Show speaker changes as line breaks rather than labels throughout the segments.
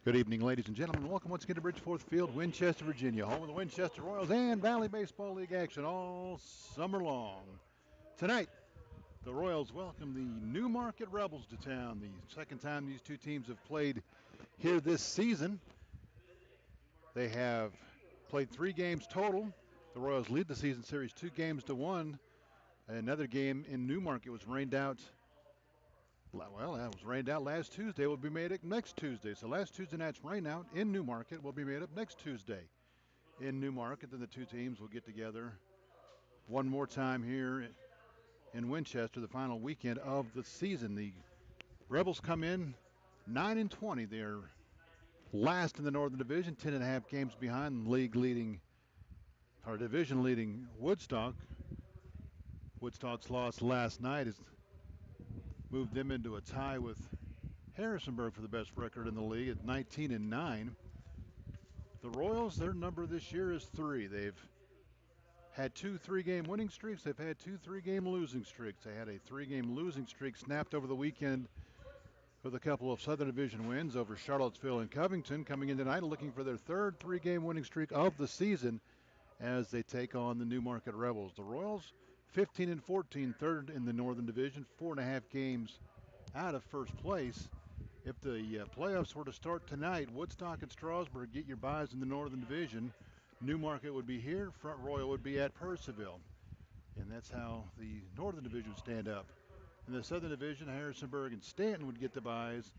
Good evening, ladies and gentlemen. Welcome once again to Bridgeforth Field, Winchester, Virginia, home of the Winchester Royals and Valley Baseball League action all summer long. Tonight, the Royals welcome the Newmarket Rebels to town. The second time these two teams have played here this season. They have played 3 games total. The Royals lead the season series 2-1. Another game in Newmarket was rained out. Well, that was rained out last Tuesday. Will be made up next Tuesday. So last Tuesday night's rain out in Newmarket will be made up next Tuesday in Newmarket. Then the two teams will get together one more time here in Winchester, the final weekend of the season. The Rebels come in 9-20. They're last in the Northern Division, 10.5 games behind division leading Woodstock. Woodstock's loss last night has moved them into a tie with Harrisonburg for the best record in the league at 19-9. The Royals, their number this year is 3. They've had 2 3-game winning streaks. They've had 2 3-game losing streaks. They had a 3-game losing streak snapped over the weekend with a couple of Southern Division wins over Charlottesville and Covington, coming in tonight looking for their 3rd 3-game winning streak of the season as they take on the Newmarket Rebels. The Royals 15-14, 3rd in the Northern Division, 4.5 games out of first place. If the playoffs were to start tonight, Woodstock and Strasburg get your byes in the Northern Division. Newmarket would be here, Front Royal would be at Percival. And that's how the Northern Division would stand up. In the Southern Division, Harrisonburg and Stanton would get the byes.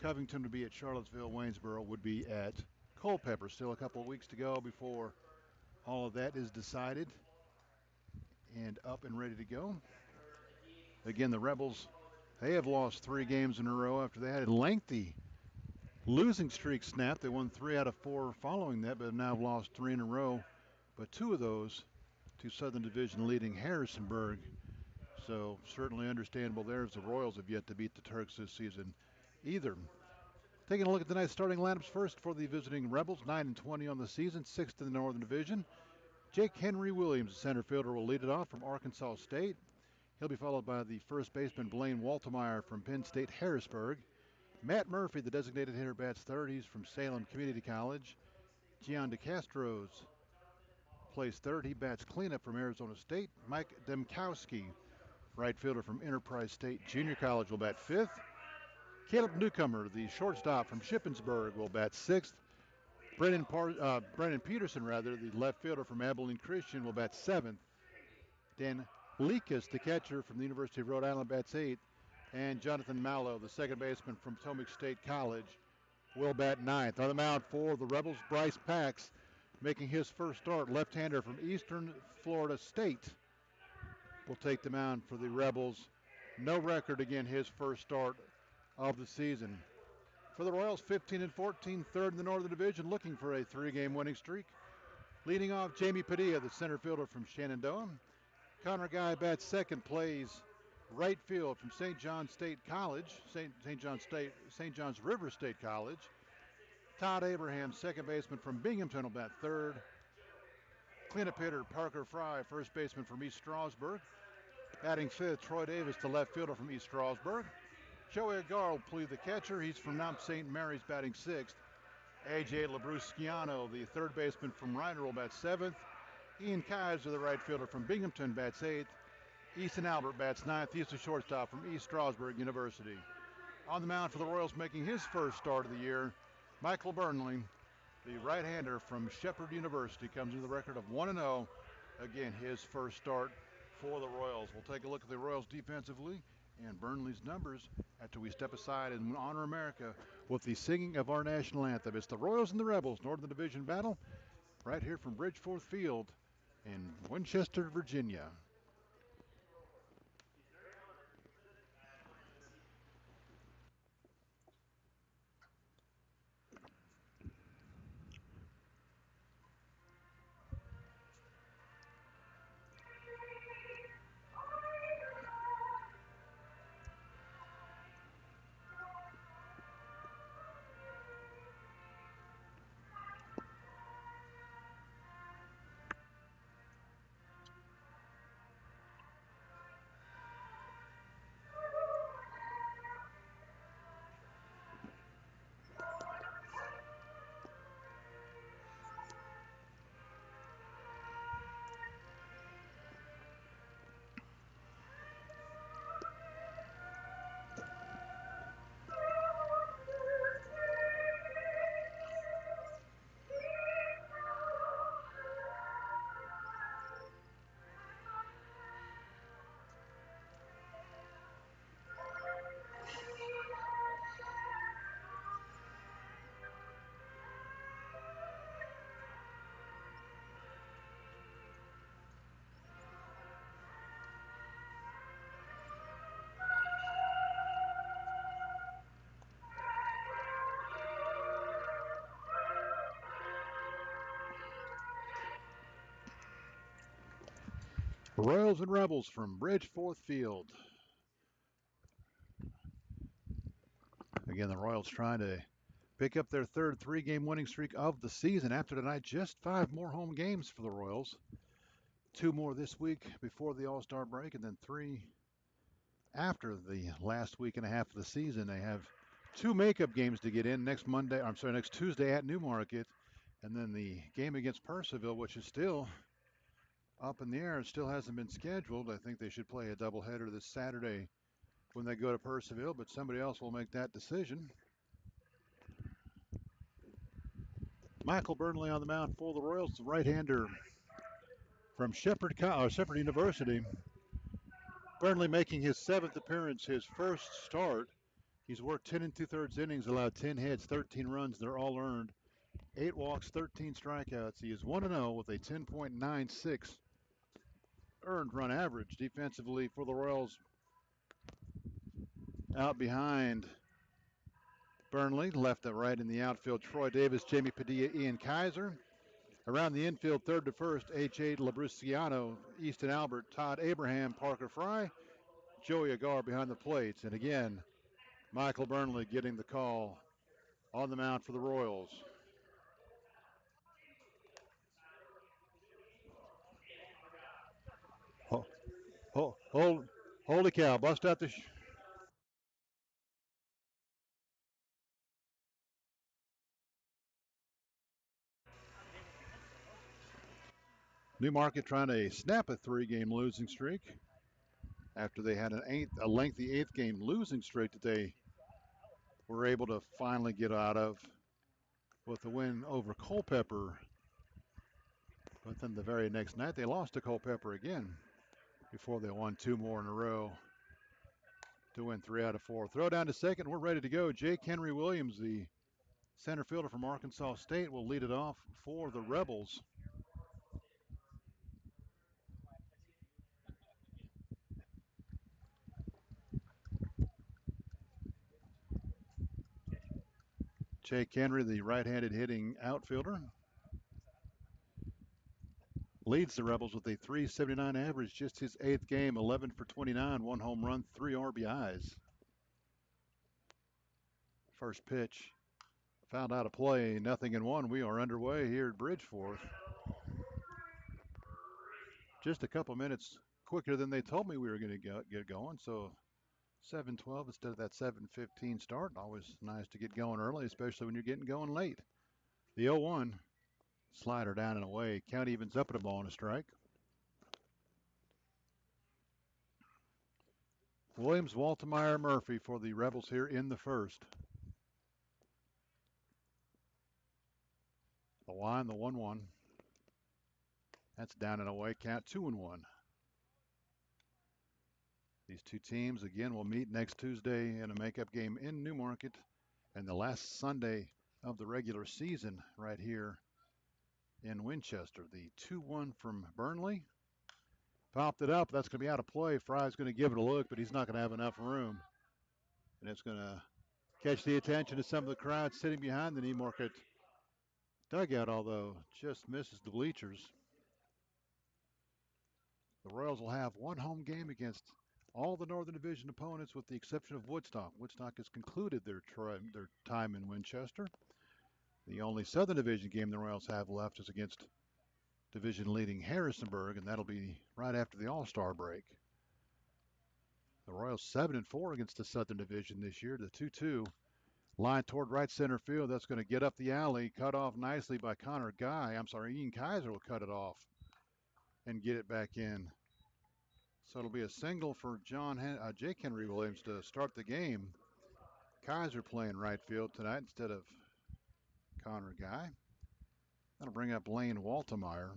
Covington would be at Charlottesville. Waynesboro would be at Culpeper. Still a couple of weeks to go before all of that is decided and up and ready to go. Again, the Rebels, they have lost 3 games in a row after they had a lengthy losing streak snapped. They won 3 out of 4 following that, but have now lost 3 in a row. But 2 of those to Southern Division leading Harrisonburg. So certainly understandable there as the Royals have yet to beat the Turks this season either. Taking a look at tonight's starting lineups first for the visiting Rebels, 9-20 on the season, 6th in the Northern Division. Jake Henry Williams, the center fielder, will lead it off from Arkansas State. He'll be followed by the first baseman Blaine Waltemeyer from Penn State Harrisburg. Matt Murphy, the designated hitter, bats third. He's from Salem Community College. Gian DeCastros plays third. He bats cleanup from Arizona State. Mike Demkowski, right fielder from Enterprise State Junior College, will bat fifth. Caleb Newcomer, the shortstop from Shippensburg, will bat sixth. Brennan Peterson, the left fielder from Abilene Christian, will bat seventh. Dan Lekas, the catcher from the University of Rhode Island, bats eighth. And Jonathan Mallow, the second baseman from Potomac State College, will bat ninth. On the mound for the Rebels, Bryce Pax, making his first start. Left-hander from Eastern Florida State will take the mound for the Rebels. No record, again, his first start of the season. For the Royals, 15-14, 3rd in the Northern Division, looking for a 3-game winning streak. Leading off, Jamie Padilla, the center fielder from Shenandoah. Connor Guy bats second, plays right field from St. John's State College, St. John's River State College. Todd Abraham, second baseman from Binghamton, will bat third. Cleanup hitter Parker Fry, first baseman from East Strasburg. Batting fifth, Troy Davis, the left fielder from East Strasburg. Joey Agar will play the catcher. He's from Mount St. Mary's, batting sixth. A.J. Labrusciano, the third baseman from Ryder, will bat seventh. Ian Kaiser, the right fielder from Binghamton, bats eighth. Easton Albert bats ninth. He's the shortstop from East Strasburg University. On the mound for the Royals, making his first start of the year, Michael Burnley, the right-hander from Shepherd University, comes with a record of 1-0. Again, his first start for the Royals. We'll take a look at the Royals defensively and Burnley's numbers after we step aside and honor America with the singing of our national anthem. It's the Royals and the Rebels, Northern Division battle, right here from Bridgeforth Field in Winchester, Virginia. Royals and Rebels from Bridgeforth Field. Again, the Royals trying to pick up their third three-game winning streak of the season. After tonight, just 5 more home games for the Royals. 2 more this week before the All-Star break, and then 3 after the last week and a half of the season. They have 2 makeup games to get in next Tuesday at Newmarket, and then the game against Purcellville, which is still up in the air. It still hasn't been scheduled. I think they should play a doubleheader this Saturday when they go to Purcellville, but somebody else will make that decision. Michael Burnley on the mound for the Royals, the right-hander from Shepherd University. Burnley making his 7th appearance, his first start. He's worked 10 2/3 innings, allowed 10 hits, 13 runs. They're all earned. 8 walks, 13 strikeouts. He is 1-0 with a 10.96 earned run average. Defensively for the Royals, out behind Burnley, left and right in the outfield, Troy Davis, Jamie Padilla, Ian Kaiser. Around the infield, third to first, H.A. Labrusciano, Easton Albert, Todd Abraham, Parker Fry, Joey Agar behind the plates. And again, Michael Burnley getting the call on the mound for the Royals. Holy cow, bust out the... Newmarket trying to snap a 3-game losing streak after they had a lengthy 8th-game losing streak that they were able to finally get out of with the win over Culpeper. But then the very next night, they lost to Culpeper again before they won 2 more in a row to win 3 out of 4. Throw down to second. We're ready to go. Jake Henry Williams, the center fielder from Arkansas State, will lead it off for the Rebels. Jake Henry, the right-handed hitting outfielder, leads the Rebels with a 379 average, just his 8th game, 11 for 29, 1 home run, 3 RBIs. First pitch, found out a play, 0-1. We are underway here at Bridgeforth. Just a couple minutes quicker than they told me we were going to get going, so 7:12 instead of that 7:15 start. Always nice to get going early, especially when you're getting going late. The 0-1 slider down and away. Count evens up at a ball and a strike. Williams, Waltemeyer, Murphy for the Rebels here in the first. The line, the 1-1. That's down and away. Count 2-1. These two teams again will meet next Tuesday in a makeup game in Newmarket, and the last Sunday of the regular season right here in Winchester. The 2-1 from Burnley. Popped it up. That's going to be out of play. Fry's going to give it a look, but he's not going to have enough room. And it's going to catch the attention of some of the crowd sitting behind the Newmarket dugout, although just misses the bleachers. The Royals will have one home game against all the Northern Division opponents with the exception of Woodstock. Woodstock has concluded their time in Winchester. The only Southern Division game the Royals have left is against division leading Harrisonburg, and that'll be right after the All-Star break. The Royals 7-4 against the Southern Division this year. The 2-2 line toward right center field. That's going to get up the alley, cut off nicely by Ian Kaiser will cut it off and get it back in. So it'll be a single for Jake Henry Williams to start the game. Kaiser playing right field tonight instead of Connor Guy. That'll bring up Lane Waltemeyer.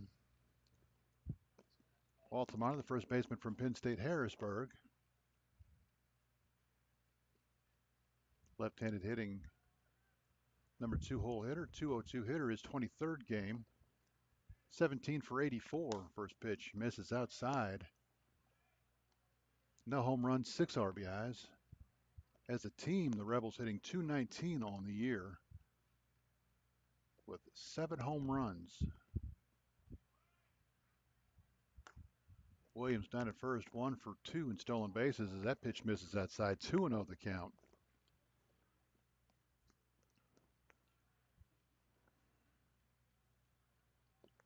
Waltemeyer, the first baseman from Penn State Harrisburg. Left-handed hitting number 2 hole hitter, 202 hitter, his 23rd game. 17 for 84. First pitch misses outside. No home runs, 6 RBIs. As a team, the Rebels hitting 219 on the year with 7 home runs. Williams down at first, 1 for 2 in stolen bases as that pitch misses outside. 2-0 the count.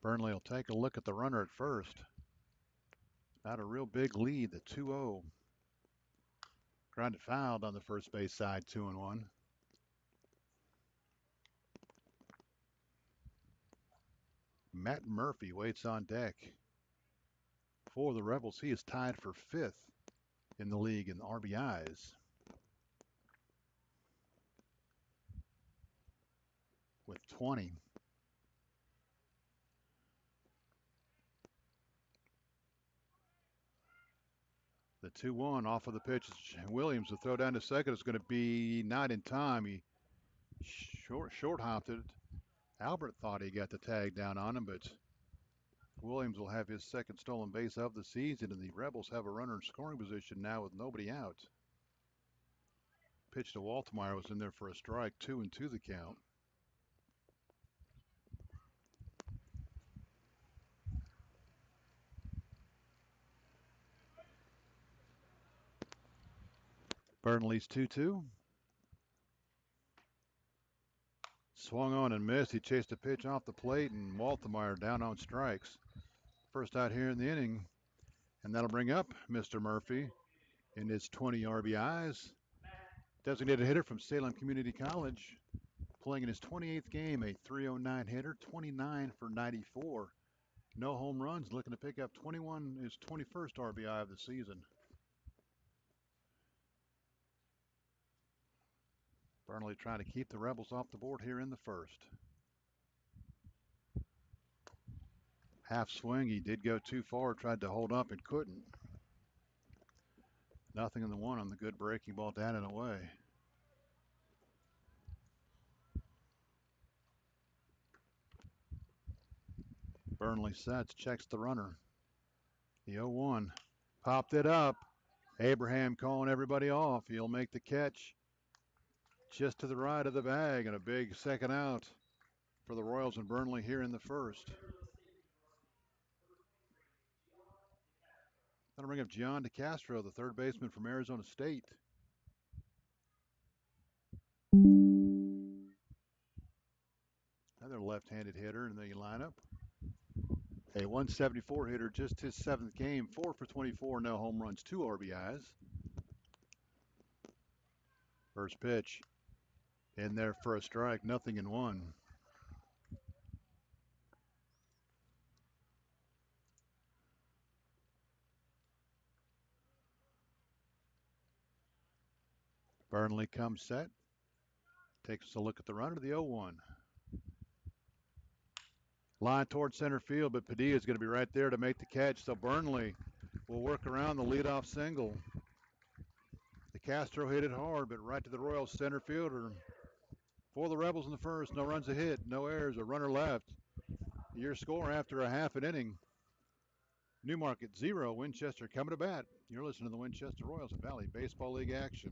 Burnley will take a look at the runner at first. Not a real big lead, the 2-0. Grounded fouled on the first base side, 2-1. Matt Murphy waits on deck. For the Rebels, he is tied for 5th in the league in RBIs with 20. The 2-1 off of the pitch. Williams, the throw down to second is going to be not in time. He short hopped it. Albert thought he got the tag down on him, but Williams will have his second stolen base of the season, and the Rebels have a runner in scoring position now with nobody out. Pitch to Waltemeyer was in there for a strike, 2-2 the count. Burnley's 2-2. Swung on and missed. He chased a pitch off the plate, and Waltemeyer down on strikes. First out here in the inning, and that'll bring up Mr. Murphy in his 20 RBIs. Designated hitter from Salem Community College, playing in his 28th game, a 309 hitter, 29 for 94. No home runs, looking to pick up 21, his 21st RBI of the season. Burnley trying to keep the Rebels off the board here in the first. Half swing, he did go too far, tried to hold up and couldn't. Nothing in the 1 on the good breaking ball down and away. Burnley sets, checks the runner. The 0-1. Popped it up. Abraham calling everybody off. He'll make the catch just to the right of the bag, and a big second out for the Royals and Burnley here in the first. That'll bring up John DeCastro, the third baseman from Arizona State. Another left-handed hitter in the lineup. A 174 hitter, just his 7th game, 4 for 24, no home runs, 2 RBIs. First pitch in there for a strike, nothing in 1. Burnley comes set, takes a look at the runner, the 0-1. Line towards center field, but Padilla is going to be right there to make the catch, so Burnley will work around the leadoff single. The Castro hit it hard, but right to the Royals center fielder. For the Rebels in the first, no runs a hit, no errors, a runner left. Your score after a half an inning. Newmarket 0, Winchester coming to bat. You're listening to the Winchester Royals and Valley Baseball League action.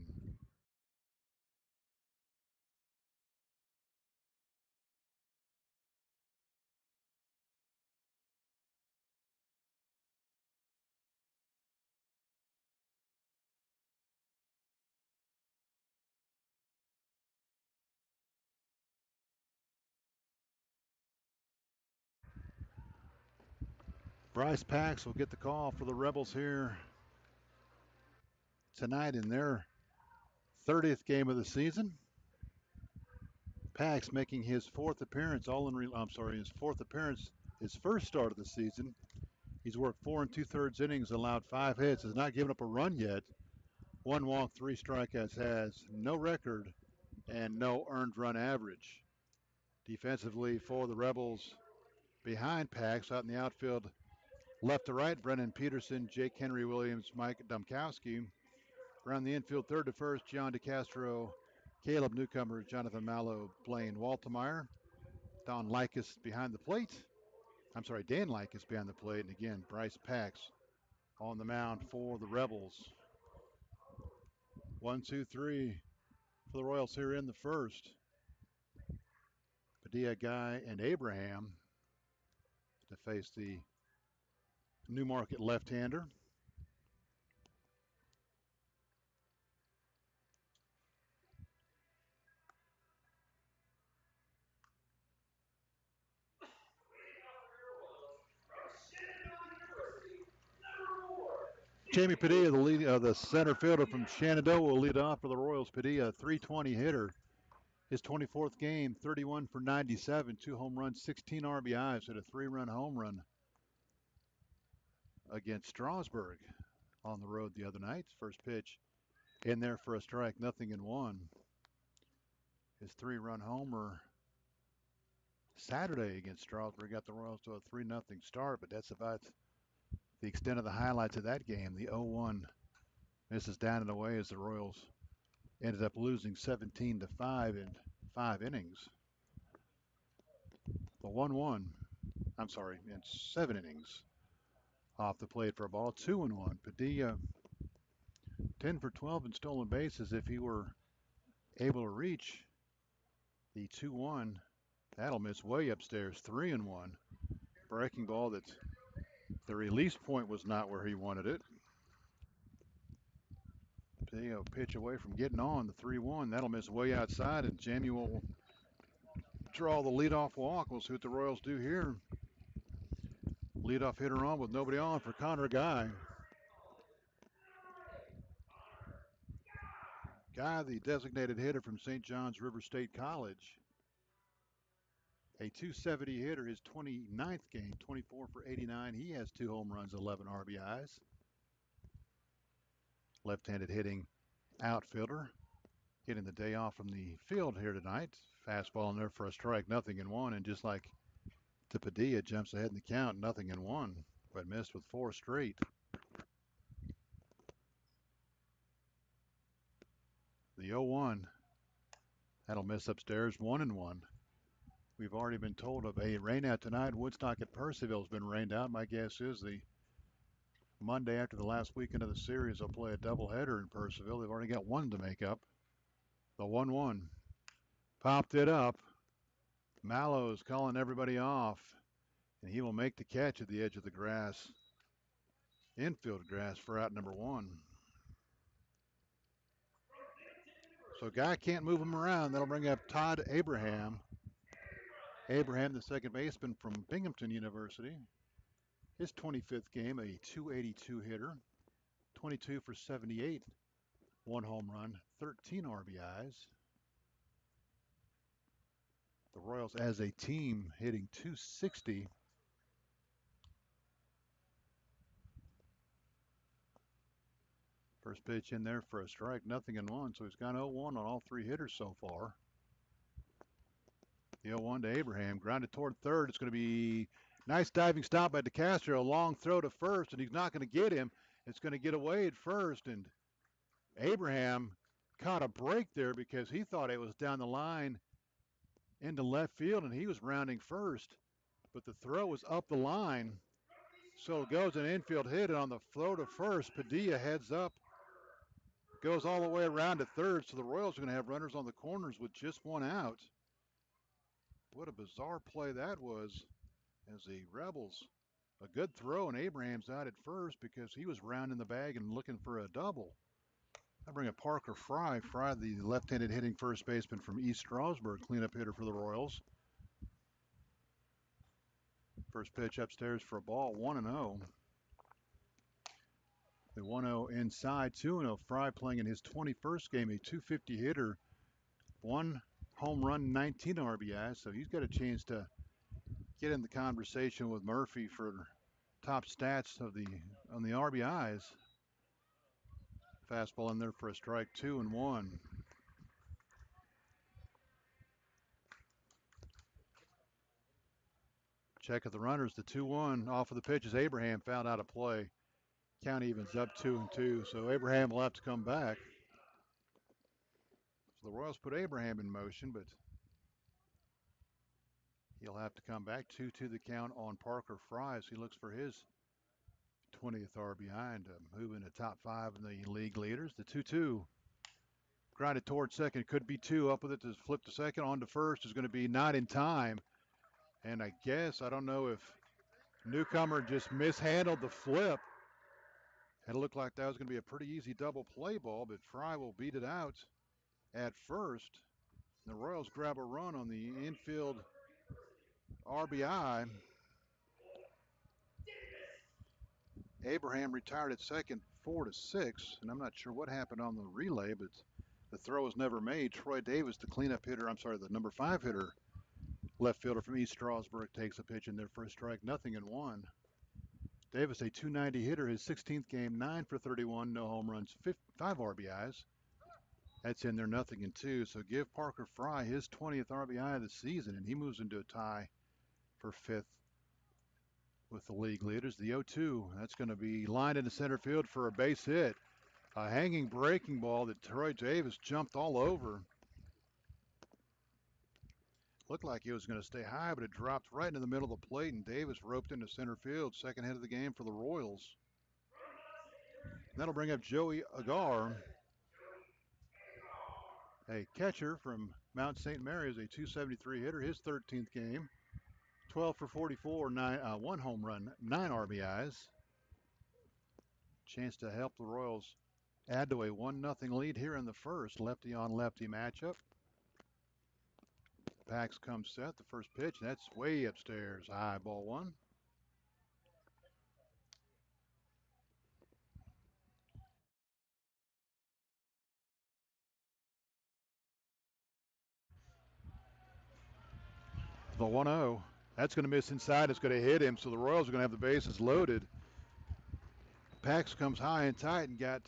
Bryce Pax will get the call for the Rebels here tonight in their 30th game of the season. Pax making his 4th appearance, his 4th appearance, his first start of the season. He's worked 4 2/3 innings, allowed 5 hits, has not given up a run yet. 1 walk, 3 strikeouts, has no record and no earned run average. Defensively for the Rebels, behind Pax, out in the outfield, left to right, Brennan Peterson, Jake Henry Williams, Mike Domkowski. Around the infield, third to first, John DeCastro, Caleb Newcomer, Jonathan Mallow, Blaine Waltemeyer. Dan Likas behind the plate. Dan Likas behind the plate. And again, Bryce Pax on the mound for the Rebels. 1, 2, 3 for the Royals here in the first. Padilla, Guy, and Abraham to face the Newmarket left-hander. Jamie Padilla, the center fielder from Shenandoah, will lead off for the Royals. Padilla, 320 hitter. His 24th game, 31 for 97, 2 home runs, 16 RBIs, hit a 3-run home run against Strasburg on the road the other night. First pitch in there for a strike, 0-1. His 3-run homer Saturday against Strasburg got the Royals to a 3-0 start, but that's about the extent of the highlights of that game. The 0-1 misses down and away as the Royals ended up losing 17-5 in 5 innings. The 1-1, I'm sorry, in 7 innings off the plate for a ball. 2-1. Padilla 10 for 12 in stolen bases. If he were able to reach the 2-1, that'll miss way upstairs. 3-1. Breaking ball that the release point was not where he wanted it. Padilla pitch away from getting on the 3-1. That'll miss way outside, and Jamie will draw the leadoff walk. We'll see what the Royals do here. Leadoff hitter on with nobody on for Connor Guy. Guy, the designated hitter from St. John's River State College. A 270 hitter, his 29th game, 24 for 89. He has 2 home runs, 11 RBIs. Left-handed hitting outfielder. Getting the day off from the field here tonight. Fastball in there for a strike, 0-1. And just like to Padilla, jumps ahead in the count, 0-1. But missed with 4 straight. The 0-1. That'll miss upstairs, 1-1. We've already been told of a rainout tonight. Woodstock at Percival has been rained out. My guess is the Monday after the last weekend of the series, they'll play a doubleheader in Percival. They've already got one to make up. The 1-1. Popped it up. Mallow's calling everybody off, and he will make the catch at the edge of the grass. Infield grass for out number 1. So Guy can't move him around. That'll bring up Todd Abraham. Abraham, the second baseman from Binghamton University. His 25th game, a 282 hitter. 22 for 78. 1 home run, 13 RBIs. The Royals as a team hitting 260. First pitch in there for a strike, 0-1. So he's gone 0-1 on all 3 hitters so far. The 0-1 to Abraham, grounded toward third. It's going to be nice diving stop by DeCastro. A long throw to first, and he's not going to get him. It's going to get away at first, and Abraham caught a break there because he thought it was down the line into left field, and he was rounding first. But the throw was up the line. So it goes an infield hit, and on the throw to first, Padilla heads up, goes all the way around to third. So the Royals are going to have runners on the corners with just 1 out. What a bizarre play that was as the Rebels. A good throw, and Abraham's out at first because he was rounding the bag and looking for a double. I bring up Parker Fry. Fry, the left-handed hitting first baseman from East Strasburg, cleanup hitter for the Royals. First pitch upstairs for a ball, 1-0. The 1-0 inside, 2-0. Fry playing in his 21st game, a 250 hitter, 1 home run, 19 RBIs. So he's got a chance to get in the conversation with Murphy for top stats on the RBIs. Fastball in there for a strike, 2-1. Check of the runners, the 2-1 off of the pitches. Abraham fouled out of play. Count evens up 2-2, so Abraham will have to come back. So the Royals put Abraham in motion, but he'll have to come back. 2-2 the count on Parker Fry as he looks for his 20th RBI and to move into top 5 in the league leaders. The 2-2 grounded toward second, could be 2, up with it to flip to second, on to first is going to be not in time. And I guess, I don't know if Newcomer just mishandled the flip. It looked like that was going to be a pretty easy double play ball, but Fry will beat it out at first. The Royals grab a run on the infield RBI. Abraham retired at second, 4-6, and I'm not sure what happened on the relay, but the throw was never made. Troy Davis, the cleanup hitter, the number 5 hitter, left fielder from East Stroudsburg, takes a pitch in there for a strike, 0-1. Davis, a 290 hitter, his 16th game, 9 for 31, no home runs, 5 RBIs. That's in there, 0-2. So give Parker Fry his 20th RBI of the season, and he moves into a tie for 5th with the league leaders. The 0-2, that's going to be lined into center field for a base hit. A hanging breaking ball that Troy Davis jumped all over. Looked like it was going to stay high, but it dropped right into the middle of the plate, and Davis roped into center field. Second hit of the game for the Royals. That'll bring up Joey Agar, a catcher from Mount St. Mary's, a 273 hitter, his 13th game. 12 for 44, 1 home run, 9 RBIs. Chance to help the Royals add to a 1-0 lead here in the first. Lefty on lefty matchup. Pax comes set, the first pitch, that's way upstairs. High, ball 1. The 1-0. That's going to miss inside. It's going to hit him, so the Royals are going to have the bases loaded. Pax comes high and tight and got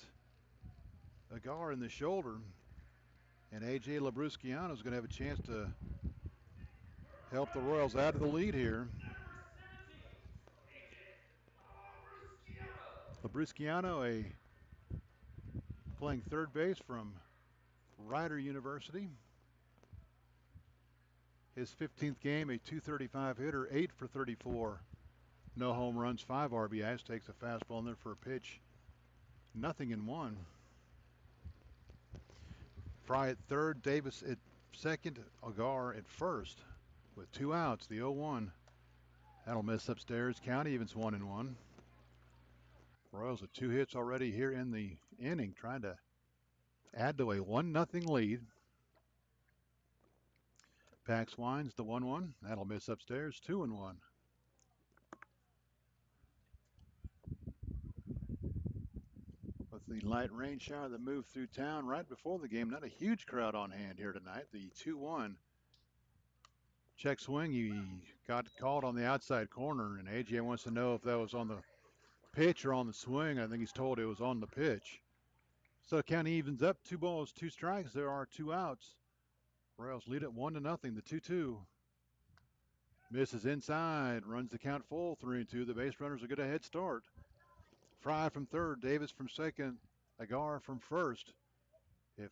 Agar in the shoulder. And A.J. Labrusciano is going to have a chance to help the Royals out of the lead here. Labrusciano, playing third base from Rider University. His 15th game, a 235 hitter, 8 for 34. No home runs, 5 RBIs. Takes a fastball in there for a pitch. 0-1. Fry at third, Davis at second, Agar at first. With 2 outs, the 0-1. That'll miss upstairs. Count evens 1-1. Royals with 2 hits already here in the inning, trying to add to a 1-0 lead. Pax winds the 1-1. That'll miss upstairs, 2-1. With the light rain shower that moved through town right before the game, not a huge crowd on hand here tonight. The 2-1 check swing, he got called on the outside corner, and AJ wants to know if that was on the pitch or on the swing. I think he's told it was on the pitch. So the count evens up, 2 balls, 2 strikes. There are 2 outs. Royals lead it 1-0. The 2-2 misses inside, runs the count full, 3-2. The base runners will get a head start. Fry from third, Davis from second, Agar from first. If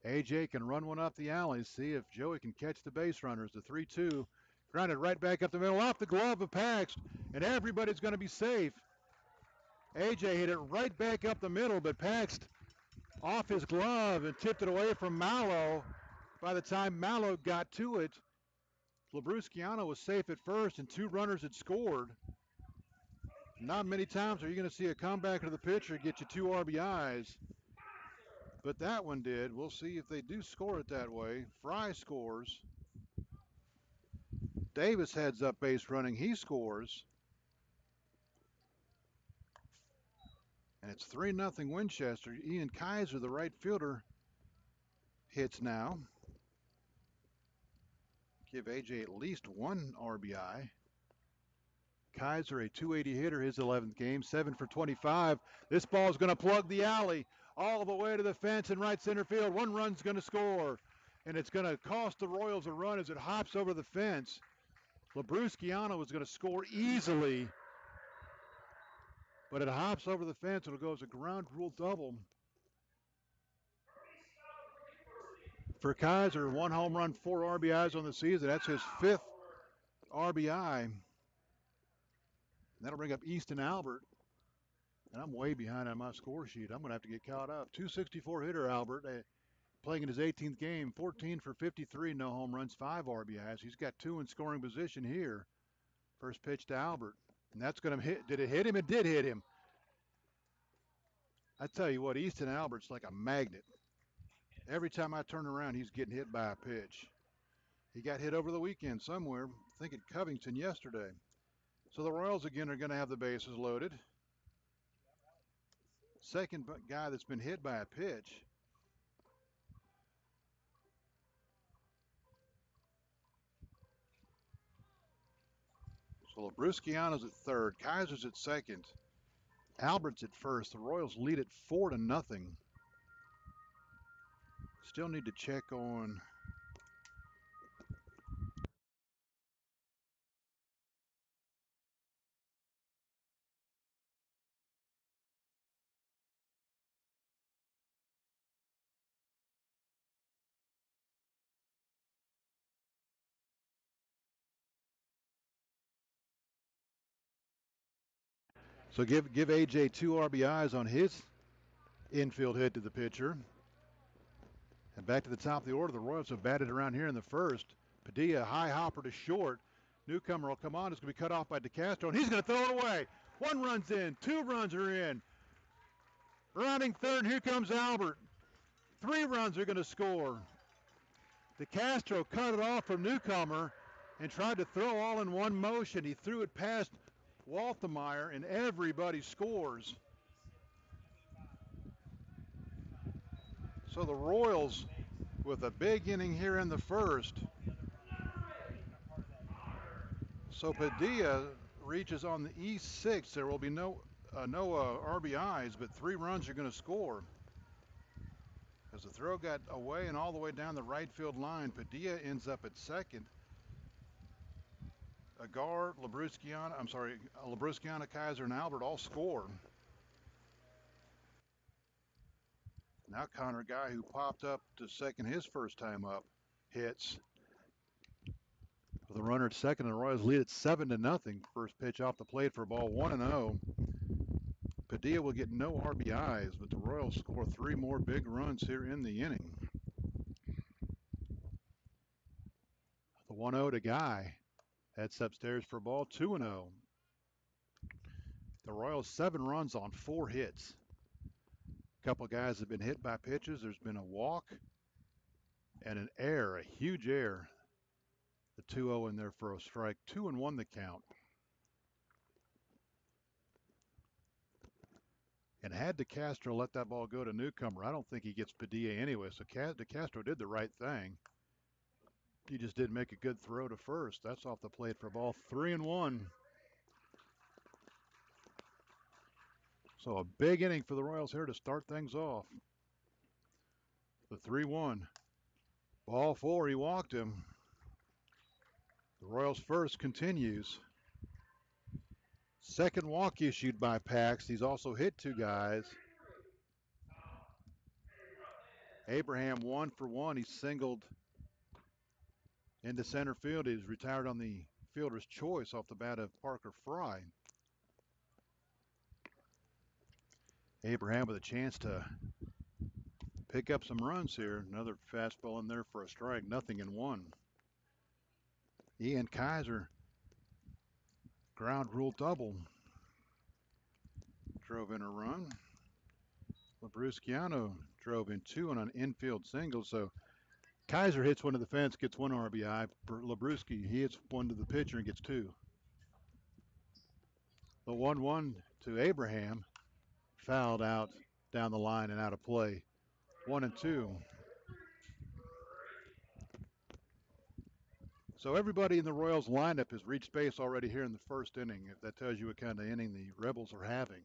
AJ can run one up the alley, see if Joey can catch the base runners. The 3-2 grounded right back up the middle, off the glove of Pax, and everybody's going to be safe. AJ hit it right back up the middle, but Pax off his glove and tipped it away from Mallow. By the time Mallow got to it, Labrusciano was safe at first, and 2 runners had scored. Not many times are you going to see a comebacker to the pitcher get you 2 RBIs, but that one did. We'll see if they do score it that way. Fry scores. Davis heads up base running. He scores. And it's 3-0 Winchester. Ian Kaiser, the right fielder, hits now. Give AJ at least 1 RBI. Kaiser, a 280 hitter, his 11th game, 7 for 25. This ball is going to plug the alley all the way to the fence in right center field. 1 run's going to score, and it's going to cost the Royals a run as it hops over the fence. Labrusciano was going to score easily, but it hops over the fence. It'll go as a ground rule double. For Kaiser, 1 home run, 4 RBIs on the season. That's his 5th RBI. That'll bring up Easton Albert. And I'm way behind on my score sheet. I'm going to have to get caught up. 264 hitter Albert, playing in his 18th game, 14 for 53, no home runs, 5 RBIs. He's got 2 in scoring position here. First pitch to Albert. And that's going to hit. Did it hit him? It did hit him. I tell you what, Easton Albert's like a magnet. Every time I turn around, he's getting hit by a pitch. He got hit over the weekend somewhere, I think at Covington yesterday. So the Royals again are going to have the bases loaded. Second guy that's been hit by a pitch. So Labrusciano's at third, Kaiser's at second, Albert's at first. The Royals lead it 4-0. Still need to check on. So give AJ 2 RBIs on his infield hit to the pitcher. And back to the top of the order, the Royals have batted around here in the first. Padilla, high hopper to short. Newcomer will come on. It's going to be cut off by DeCastro, and he's going to throw it away. 1 run's in. 2 runs are in. Rounding third, here comes Albert. 3 runs are going to score. DeCastro cut it off from Newcomer and tried to throw all in one motion. He threw it past Waltemeyer, and everybody scores. So the Royals with a big inning here in the first. So Padilla reaches on the E6. There will be no RBIs, but 3 runs are going to score. As the throw got away and all the way down the right field line, Padilla ends up at second. Agar, Labrusciano, Kaiser, and Albert all score. Now Connor Guy, who popped up to second his first time up, hits. With a runner at second, and the Royals lead at 7-0. First pitch off the plate for ball 1-0. Padilla will get no RBIs, but the Royals score 3 more big runs here in the inning. The 1-0 to Guy. That's upstairs for ball 2-0. The Royals 7 runs on 4 hits. A couple guys have been hit by pitches. There's been a walk and an error, a huge error. The 2-0 in there for a strike. 2-1 the count. And had DeCastro let that ball go to Newcomer, I don't think he gets Padilla anyway. So DeCastro did the right thing. He just didn't make a good throw to first. That's off the plate for ball 3-1. So a big inning for the Royals here to start things off. The 3-1. Ball 4, he walked him. The Royals first continues. Second walk issued by Pax. He's also hit 2 guys. Abraham 1 for 1. He singled into center field. He's retired on the fielder's choice off the bat of Parker Fry. Abraham with a chance to pick up some runs here. Another fastball in there for a strike. 0-1. Ian Kaiser, ground rule double. Drove in a run. Labrusciano drove in 2 on an infield single. So Kaiser hits one to the fence, gets 1 RBI. Labruschi, he hits one to the pitcher and gets 2. The 1-1 to Abraham, fouled out down the line and out of play. 1-2. So everybody in the Royals lineup has reached base already here in the first inning. If that tells you what kind of inning the Rebels are having.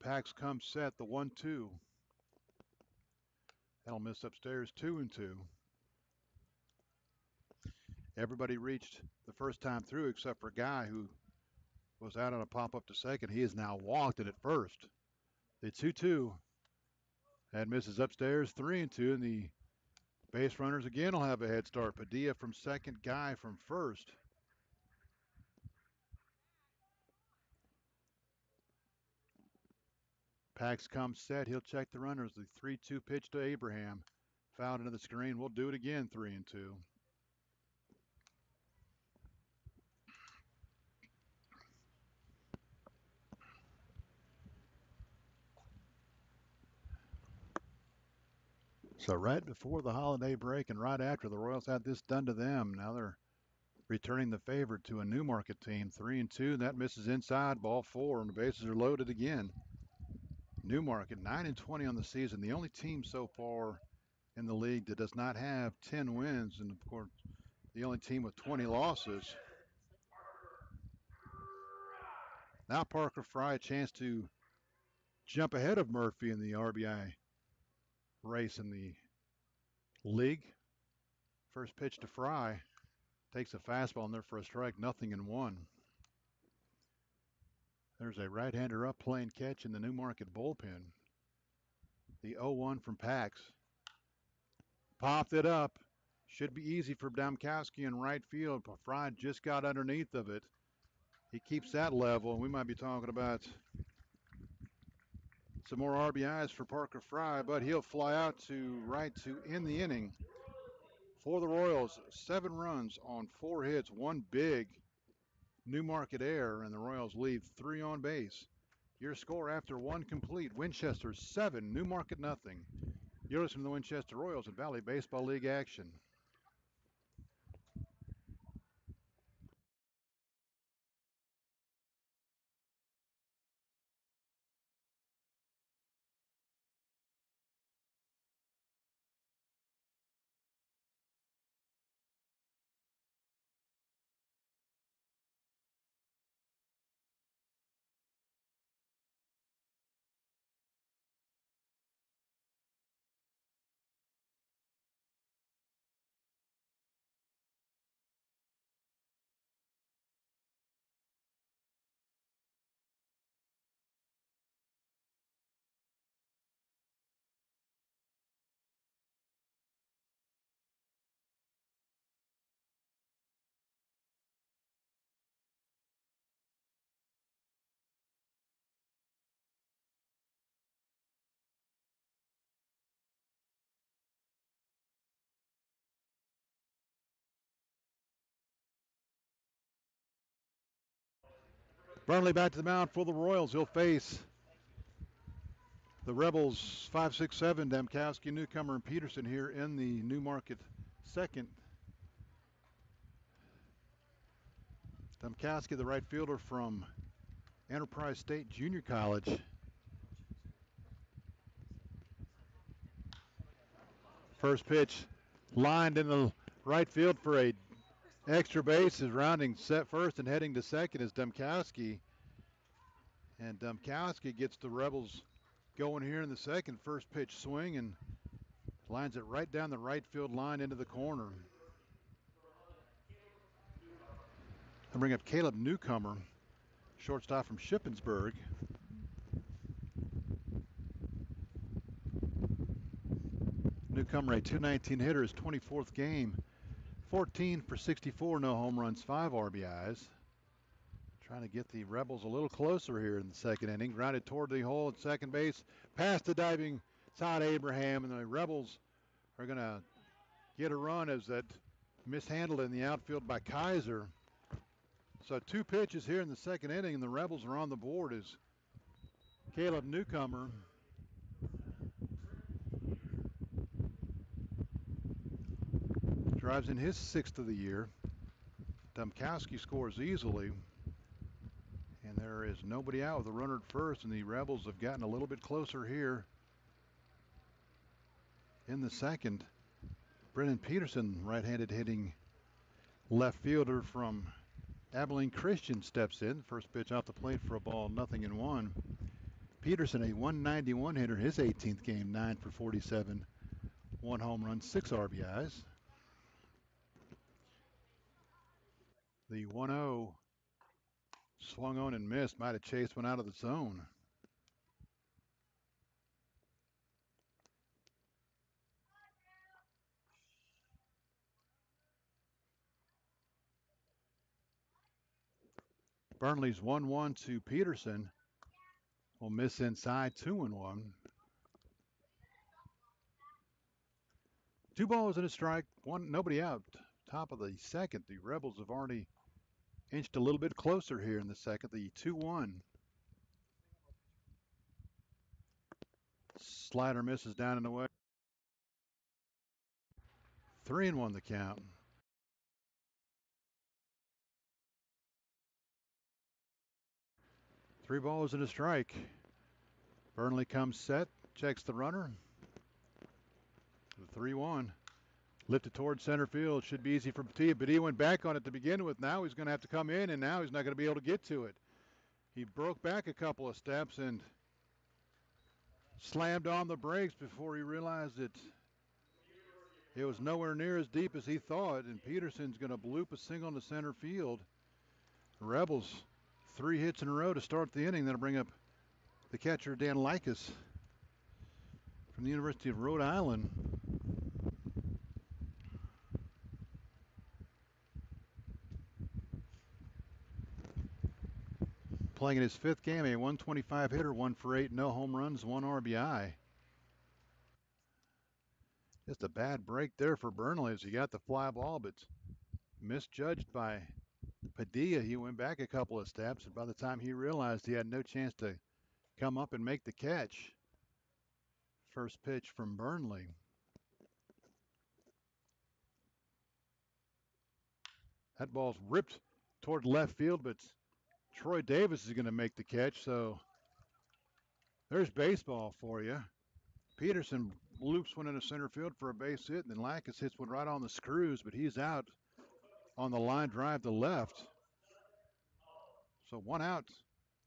Pax comes set, the 1-2. That'll miss upstairs, 2-2. Everybody reached the first time through except for Guy, who was out on a pop-up to second. He is now walked at first. The 2-2 and misses upstairs, 3-2, and the base runners again will have a head start. Padilla from second, Guy from first. Pax comes set. He'll check the runners. The 3-2 pitch to Abraham. Fouled into the screen. We'll do it again, 3-2. So right before the holiday break and right after the Royals had this done to them, now they're returning the favor to a Newmarket team. 3-2. That misses inside. Ball four, and the bases are loaded again. Newmarket 9-20 on the season. The only team so far in the league that does not have 10 wins, and of course, the only team with 20 losses. Now Parker Fry a chance to jump ahead of Murphy in the RBI race in the league. First pitch to Fry. Takes a fastball in there for a strike, 0-1. There's a right-hander up playing catch in the Newmarket bullpen. The 0-1 from Pax. Popped it up. Should be easy for Domkowski in right field, but Fry just got underneath of it. He keeps that level, and we might be talking about some more RBIs for Parker Fry, but he'll fly out to right to end the inning. For the Royals, 7 runs on 4 hits, 1 big Newmarket error, and the Royals leave 3 on base. Your score after 1 complete, Winchester 7, Newmarket nothing. You're listening to the Winchester Royals and Valley Baseball League action. Burnley back to the mound for the Royals. He'll face the Rebels 5-6-7, Domkowski, Newcomer, and Peterson here in the Newmarket second. Domkowski, the right fielder from Enterprise State Junior College. First pitch lined in the right field for a extra base, is rounding set first and heading to second is Domkowski. And Domkowski gets the Rebels going here in the second. First pitch swing and lines it right down the right field line into the corner. I bring up Caleb Newcomer, shortstop from Shippensburg. Newcomer, a .219 hitter, his 24th game. 14 for 64, no home runs, 5 RBIs. Trying to get the Rebels a little closer here in the second inning. Grounded toward the hole at second base. Past the diving Todd Abraham, and the Rebels are going to get a run as that mishandled in the outfield by Kaiser. So 2 pitches here in the second inning, and the Rebels are on the board as Caleb Newcomer drives in his 6th of the year. Domkowski scores easily, and there is nobody out with a runner at first, and the Rebels have gotten a little bit closer here in the second. Brennan Peterson, right-handed hitting left fielder from Abilene Christian, steps in. First pitch off the plate for a ball, 0-1. Peterson, a .191 hitter, his 18th game, 9 for 47, 1 home run, 6 RBIs. The 1-0 swung on and missed, might have chased one out of the zone. Burnley's 1-1 to Peterson. Will miss inside, 2-1. 2 balls and a strike, nobody out. Top of the second. The Rebels have already inched a little bit closer here in the second. The 2-1. Slider misses down and away. 3-1 the count. Three balls and a strike. Burnley comes set, checks the runner. The 3-1. Lifted towards center field. Should be easy for Petilla, but he went back on it to begin with. Now he's going to have to come in, and now he's not going to be able to get to it. He broke back a couple of steps and slammed on the brakes before he realized it was nowhere near as deep as he thought, and Peterson's going to bloop a single into center field. The Rebels, 3 hits in a row to start the inning. That'll bring up the catcher, Dan Likas from the University of Rhode Island. Playing in his 5th game, a 125 hitter, 1 for 8, no home runs, 1 RBI. Just a bad break there for Burnley as he got the fly ball, but misjudged by Padilla. He went back a couple of steps, and by the time he realized he had no chance to come up and make the catch, first pitch from Burnley. That ball's ripped toward left field, but Troy Davis is going to make the catch, so there's baseball for you. Peterson loops one into center field for a base hit, and then Likas hits one right on the screws, but he's out on the line drive to left. So 1 out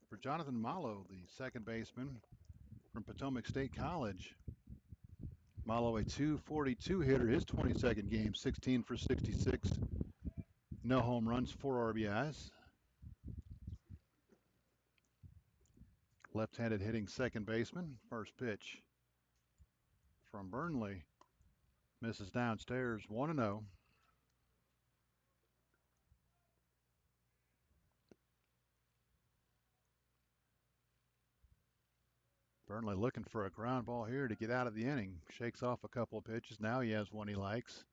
for Jonathan Malo, the second baseman from Potomac State College. Malo, a 242 hitter, his 22nd game, 16 for 66. No home runs, 4 RBIs. Left-handed hitting second baseman. First pitch from Burnley. Misses downstairs, 1-0. Burnley looking for a ground ball here to get out of the inning. Shakes off a couple of pitches. Now he has one he likes.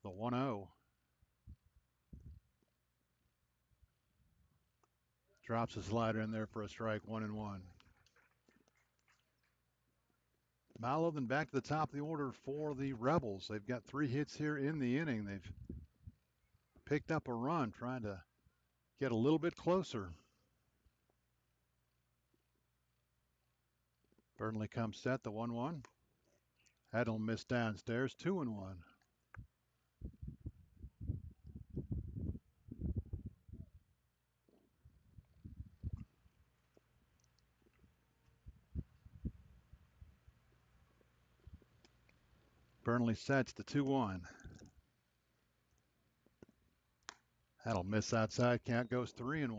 The 1-0. Drops a slider in there for a strike, 1-1. Malo then back to the top of the order for the Rebels. They've got 3 hits here in the inning. They've picked up a run, trying to get a little bit closer. Burnley comes set, the 1-1. That'll miss downstairs, 2-1. Burnley sets the 2-1. That'll miss outside. Count goes 3-1.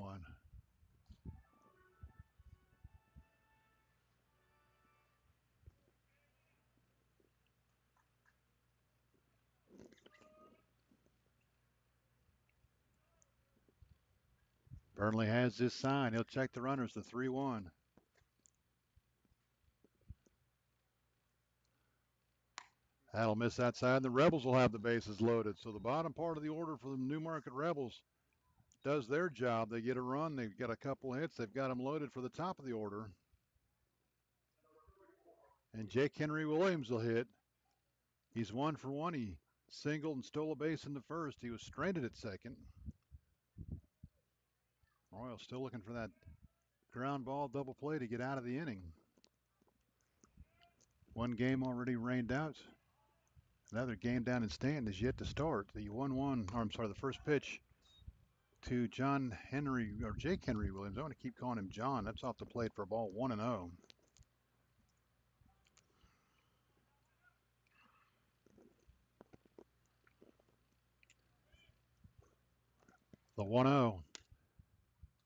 Burnley has this sign. He'll check the runners, the 3-1. That'll miss outside. The Rebels will have the bases loaded. So the bottom part of the order for the Newmarket Rebels does their job. They get a run. They've got a couple hits. They've got them loaded for the top of the order. And Jake Henry Williams will hit. He's 1 for 1. He singled and stole a base in the first. He was stranded at second. Royal still looking for that ground ball double play to get out of the inning. 1 game already rained out. Another game down in Stanton is yet to start. The 1-1, or I'm sorry, the first pitch to John Henry, or Jake Henry Williams. I want to keep calling him John. That's off the plate for a ball, 1-0. The 1-0.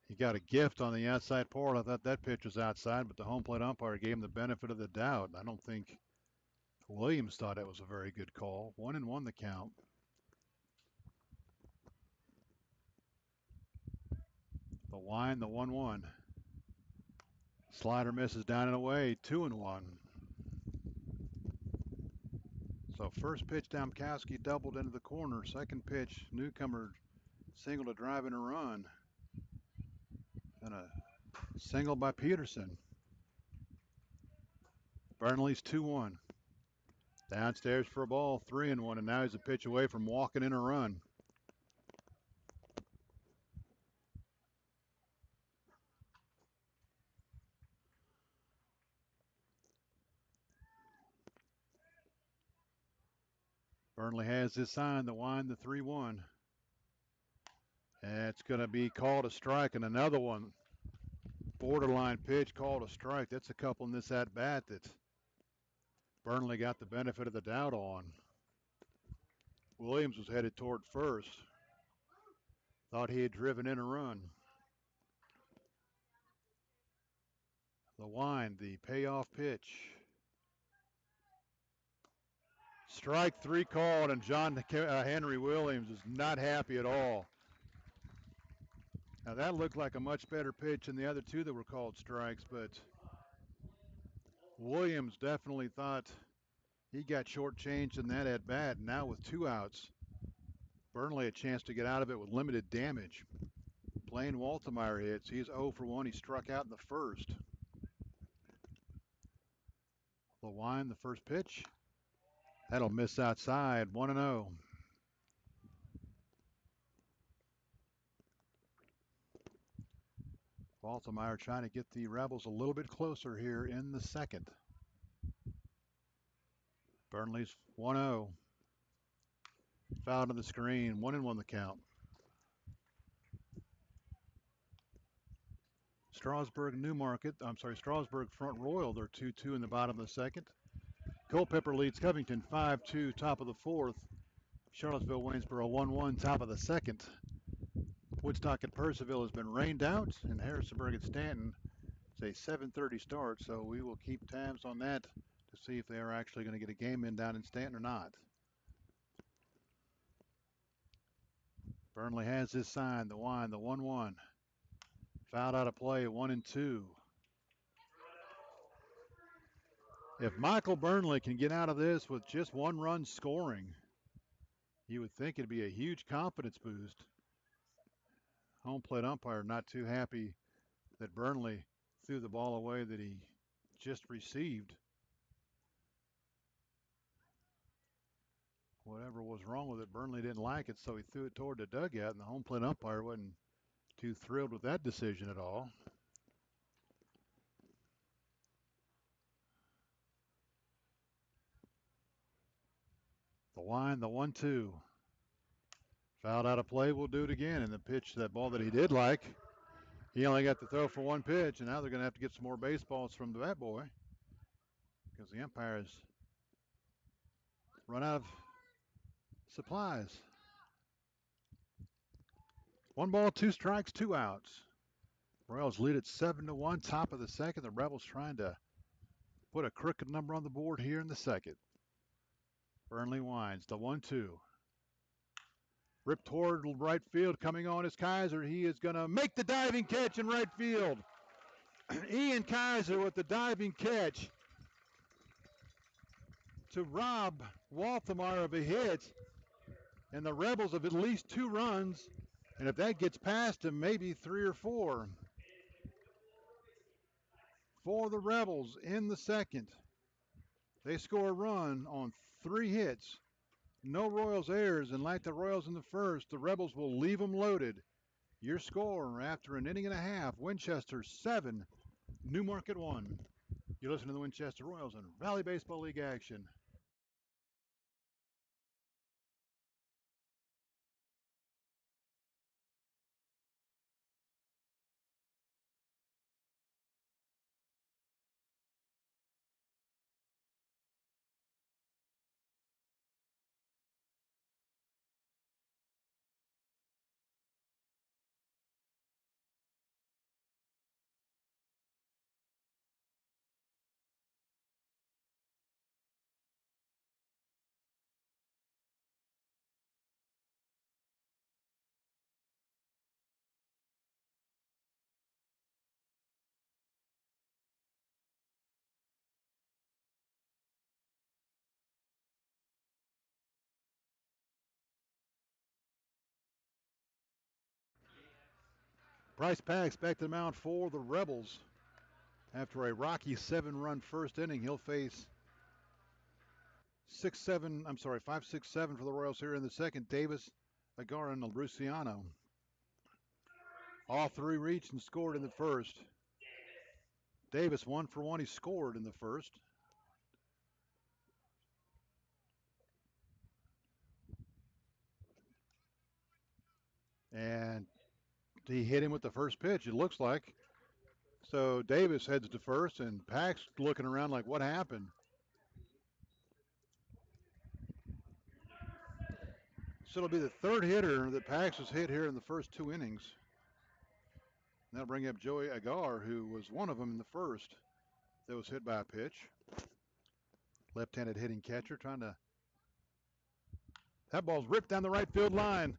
He got a gift on the outside part. I thought that pitch was outside, but the home plate umpire gave him the benefit of the doubt. I don't think Williams thought it was a very good call. 1-1 the count. The line, the 1-1. Slider misses down and away, 2-1. So first pitch, Domkowski doubled into the corner. Second pitch, Newcomer single to drive in a run. And a single by Peterson. Burnley's 2-1. Downstairs for a ball, 3-1, and now he's a pitch away from walking in a run. Burnley has this sign, the wind, the 3-1. It's going to be called a strike, and another one, borderline pitch, called a strike. That's a couple in this at bat that Burnley got the benefit of the doubt on. Williams was headed toward first. Thought he had driven in a run. The wind, the payoff pitch. Strike 3 called, and John Henry Williams is not happy at all. Now that looked like a much better pitch than the other two that were called strikes, but Williams definitely thought he got shortchanged in that at bat. Now with 2 outs, Burnley a chance to get out of it with limited damage. Blaine Waltemeyer hits. He's 0 for 1. He struck out in the first. Lewine, the first pitch. That'll miss outside. 1-0. Waltemeyer trying to get the Rebels a little bit closer here in the second. Burnley's 1-0. Foul to the screen. 1-1 the count. Strasburg Strasburg Front Royal. They're 2-2 in the bottom of the second. Culpeper leads Covington 5-2, top of the fourth. Charlottesville, Waynesboro 1-1, top of the second. Woodstock at Purcellville has been rained out, and Harrisonburg at Stanton it's a 7:30 start, so we will keep tabs on that to see if they are actually going to get a game in down in Stanton or not. Burnley has this sign, the wind, the 1-1. Fouled out of play, 1-2. If Michael Burnley can get out of this with just 1 run scoring, you would think it'd be a huge confidence boost. Home plate umpire not too happy that Burnley threw the ball away that he just received. Whatever was wrong with it, Burnley didn't like it, so he threw it toward the dugout, and the home plate umpire wasn't too thrilled with that decision at all. The wind, the 1-2. Fouled out of play, will do it again. And the pitch, that ball that he did like, he only got to throw for 1 pitch, and now they're going to have to get some more baseballs from the bat boy because the umpire has run out of supplies. 1 ball, 2 strikes, 2 outs. Royals lead at 7-1, top of the second. The Rebels trying to put a crooked number on the board here in the second. Burnley winds, the 1-2. Ripped toward right field, coming on is Kaiser. He is going to make the diving catch in right field. Ian Kaiser with the diving catch to rob Waltemeyer of a hit. And the Rebels have at least 2 runs. And if that gets past him, maybe 3 or 4. For the Rebels in the second. They score a run on 3 hits. No Royals errors, and like the Royals in the first, the Rebels will leave them loaded. Your score after an inning and a half, Winchester 7, Newmarket 1. You listen to the Winchester Royals and Valley Baseball League action. Bryce Pax back to the mound for the Rebels. After a rocky 7-run first inning, he'll face 6-7. I'm sorry, 5-6-7 for the Royals here in the second. Davis, Agar, and Luciano. All three reached and scored in the first. Davis 1 for 1. He scored in the first. And he hit him with the first pitch, it looks like. So Davis heads to first, and Pax looking around like, what happened? So it'll be the third hitter that Pax has hit here in the first 2 innings. That'll bring up Joey Agar, who was one of them in the first that was hit by a pitch. Left-handed hitting catcher trying to. That ball's ripped down the right field line.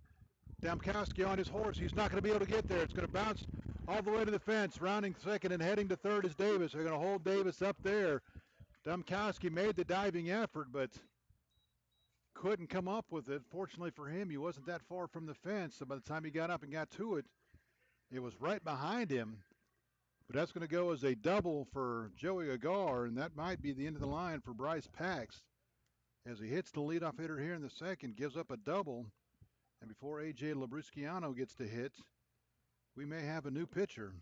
Domkowski on his horse. He's not going to be able to get there. It's going to bounce all the way to the fence. Rounding second and heading to third is Davis. They're going to hold Davis up there. Domkowski made the diving effort, but couldn't come up with it. Fortunately for him, he wasn't that far from the fence. So by the time he got up and got to it, it was right behind him. But that's going to go as a double for Joey Agar, and that might be the end of the line for Bryce Pax. As he hits the leadoff hitter here in the second, gives up a double. And before A.J. Labrusciano gets to hit, we may have a new pitcher.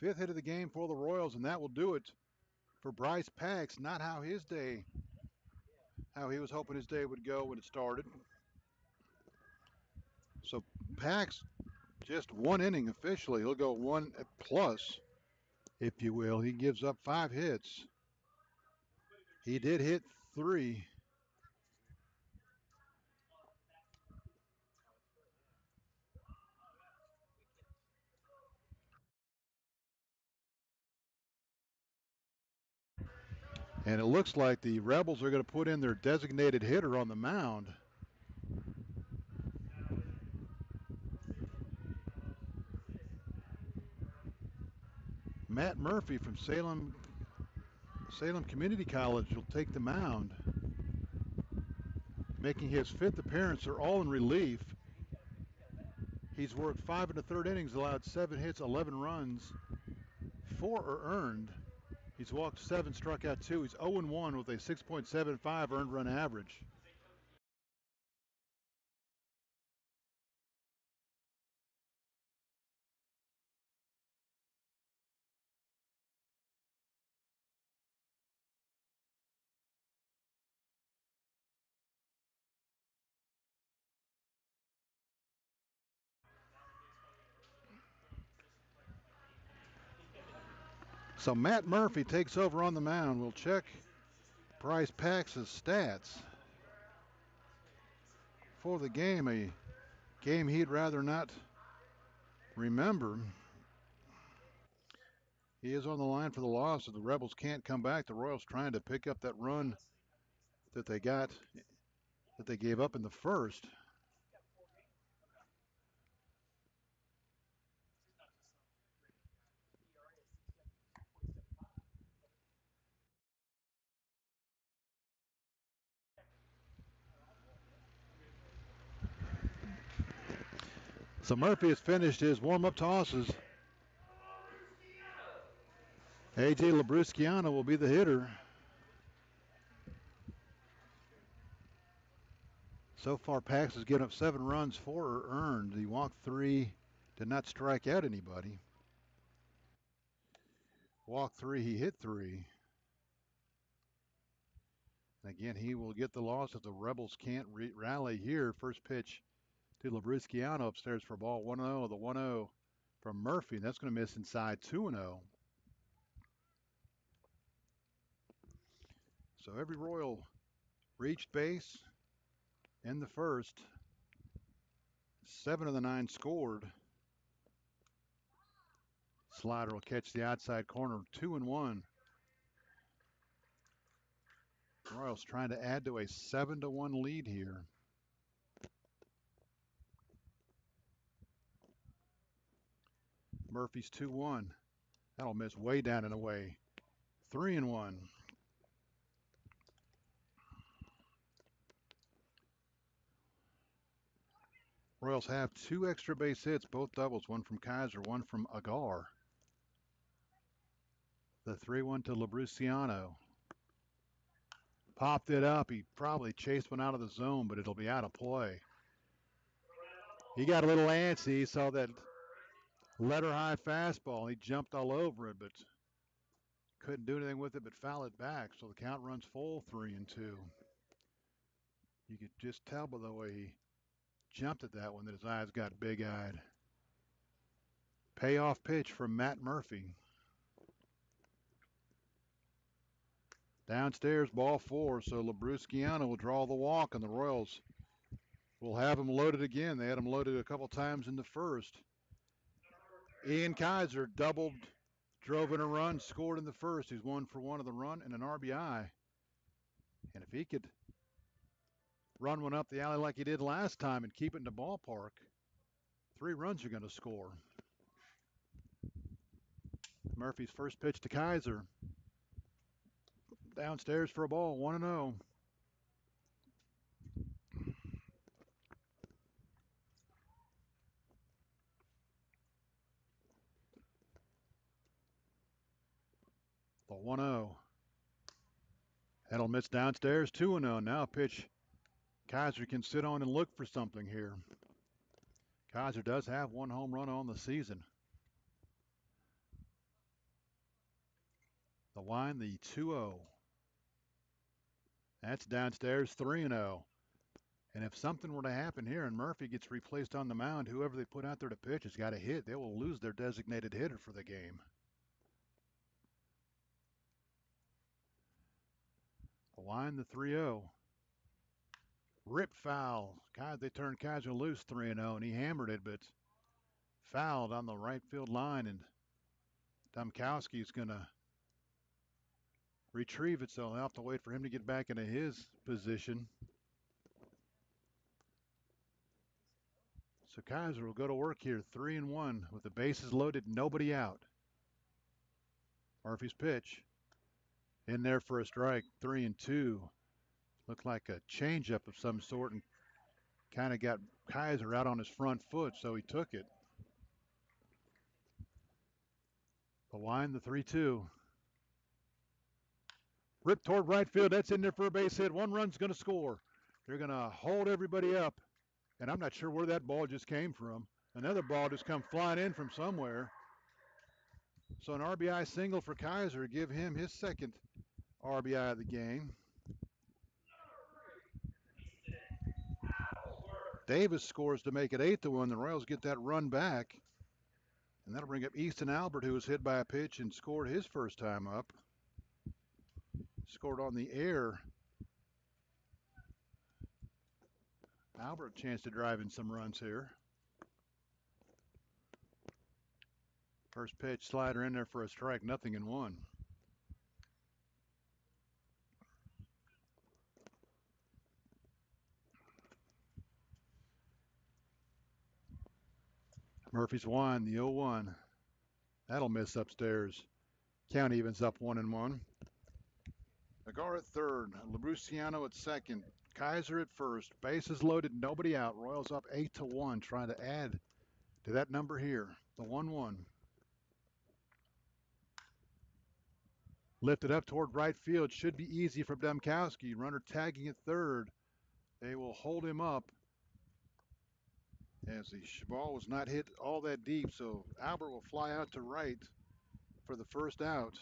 5th hit of the game for the Royals, and that will do it for Bryce Pax. Not how he was hoping his day would go when it started. So Pax, just 1 inning officially. He'll go 1 plus, if you will. He gives up 5 hits. He did hit 3. And it looks like the Rebels are going to put in their designated hitter on the mound. Matt Murphy from Salem Community College will take the mound. Making his 5th appearance. They're all in relief. He's worked 5 1/3 innings, allowed 7 hits, 11 runs. 4 are earned. He's walked 7, struck out 2. He's 0-1 with a 6.75 earned run average. So Matt Murphy takes over on the mound. We'll check Bryce Pax's stats for the game, a game he'd rather not remember. He is on the line for the loss. If the Rebels can't come back, the Royals trying to pick up that run that they gave up in the first. So Murphy has finished his warm-up tosses. A.J. Labrusciano will be the hitter. So far, Pax has given up 7 runs, 4 are earned. He walked 3, did not strike out anybody. Walked 3, he hit 3. And again, he will get the loss if the Rebels can't rally here. First pitch to Labrusciano upstairs for ball 1-0. The 1-0 from Murphy. That's going to miss inside 2-0. So every Royal reached base in the first. 7 of the 9 scored. Slider will catch the outside corner. 2-1. Royals trying to add to a 7-1 lead here. Murphy's 2-1. That'll miss way down and away. 3-1. Royals have 2 extra base hits, both doubles, one from Kaiser, one from Agar. The 3-1 to Labrusciano. Popped it up. He probably chased one out of the zone, but it'll be out of play. He got a little antsy. He saw that letter high fastball. He jumped all over it, but couldn't do anything with it but foul it back. So the count runs full, 3-2. You could just tell by the way he jumped at that one that his eyes got big-eyed. Payoff pitch from Matt Murphy. Downstairs, ball 4, so Labrusciano will draw the walk, and the Royals will have him loaded again. They had him loaded a couple times in the first. Ian Kaiser doubled, drove in a run, scored in the first. He's 1 for 1 of the run and an RBI. And if he could run one up the alley like he did last time and keep it in the ballpark, 3 runs are going to score. Murphy's first pitch to Kaiser. Downstairs for a ball, 1-0. The 1-0. That'll miss downstairs, 2-0. Now a pitch Kaiser can sit on and look for something here. Kaiser does have 1 home run on the season. The wind, the 2-0. That's downstairs, 3-0. And if something were to happen here and Murphy gets replaced on the mound, whoever they put out there to pitch has got to hit. They will lose their designated hitter for the game. The wind, the 3-0. Rip foul. God, they turned Kaiser loose, 3-0, and he hammered it, but fouled on the right field line, and Domkowski's going to retrieve it, so they'll have to wait for him to get back into his position. So Kaiser will go to work here, 3-1, with the bases loaded, nobody out. Murphy's pitch in there for a strike, 3-2. Looked like a changeup of some sort and kind of got Kaiser out on his front foot, so he took it. The wind, the 3-2. Rip toward right field. That's in there for a base hit. 1 run's going to score. They're going to hold everybody up. And I'm not sure where that ball just came from. Another ball just come flying in from somewhere. So an RBI single for Kaiser. Give him his second RBI of the game. Davis scores to make it 8-1. The Royals get that run back. And that'll bring up Easton Albert, who was hit by a pitch and scored his first time up. Scored on the air. Albert, a chance to drive in some runs here. First pitch, slider in there for a strike, 0-1. Murphy's won, the 0-1. That'll miss upstairs. Count evens up 1-1. Agar at third, Labrusciano at second, Kaiser at first. Bases loaded, nobody out. Royals up 8-1, trying to add to that number here. The 1-1. Lifted up toward right field. Should be easy from Domkowski. Runner tagging at third. They will hold him up as the ball was not hit all that deep. So Albert will fly out to right for the first out.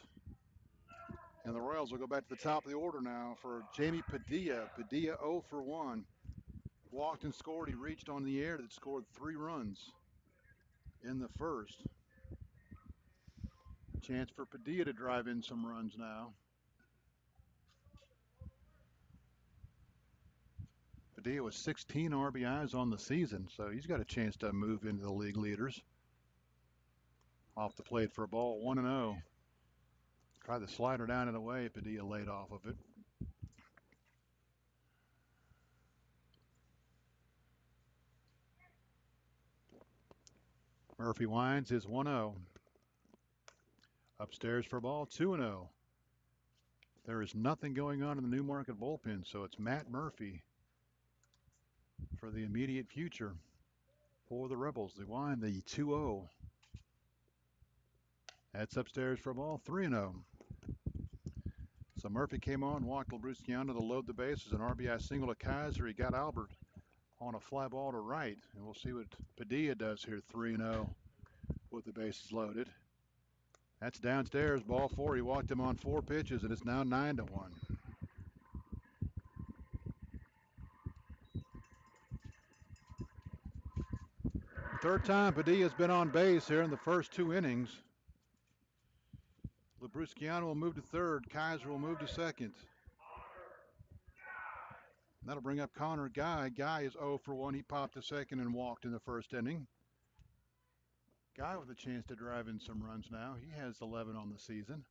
And the Royals will go back to the top of the order now for Jamie Padilla. Padilla 0 for 1. Walked and scored. He reached on the air that scored 3 runs in the first. Chance for Padilla to drive in some runs now. Padilla with 16 RBIs on the season, so he's got a chance to move into the league leaders. Off the plate for a ball, 1-0. Tried the slider down and away. Padilla laid off of it. Murphy winds his 1-0. Upstairs for a ball, 2-0. There is nothing going on in the Newmarket bullpen, so it's Matt Murphy for the immediate future for the Rebels. They wind the 2-0. That's upstairs for a ball, 3-0. So Murphy came on, walked Labruciano to load the bases, an RBI single to Kaiser. He got Albert on a fly ball to right, and we'll see what Padilla does here, 3-0 with the bases loaded. That's downstairs, ball four. He walked him on 4 pitches, and it's now 9-1. Third time Padilla's been on base here in the first 2 innings. Labruciano will move to third. Kaiser will move to second. That'll bring up Connor Guy. Guy is 0 for 1. He popped to second and walked in the first inning. Guy with a chance to drive in some runs now. He has 11 on the season.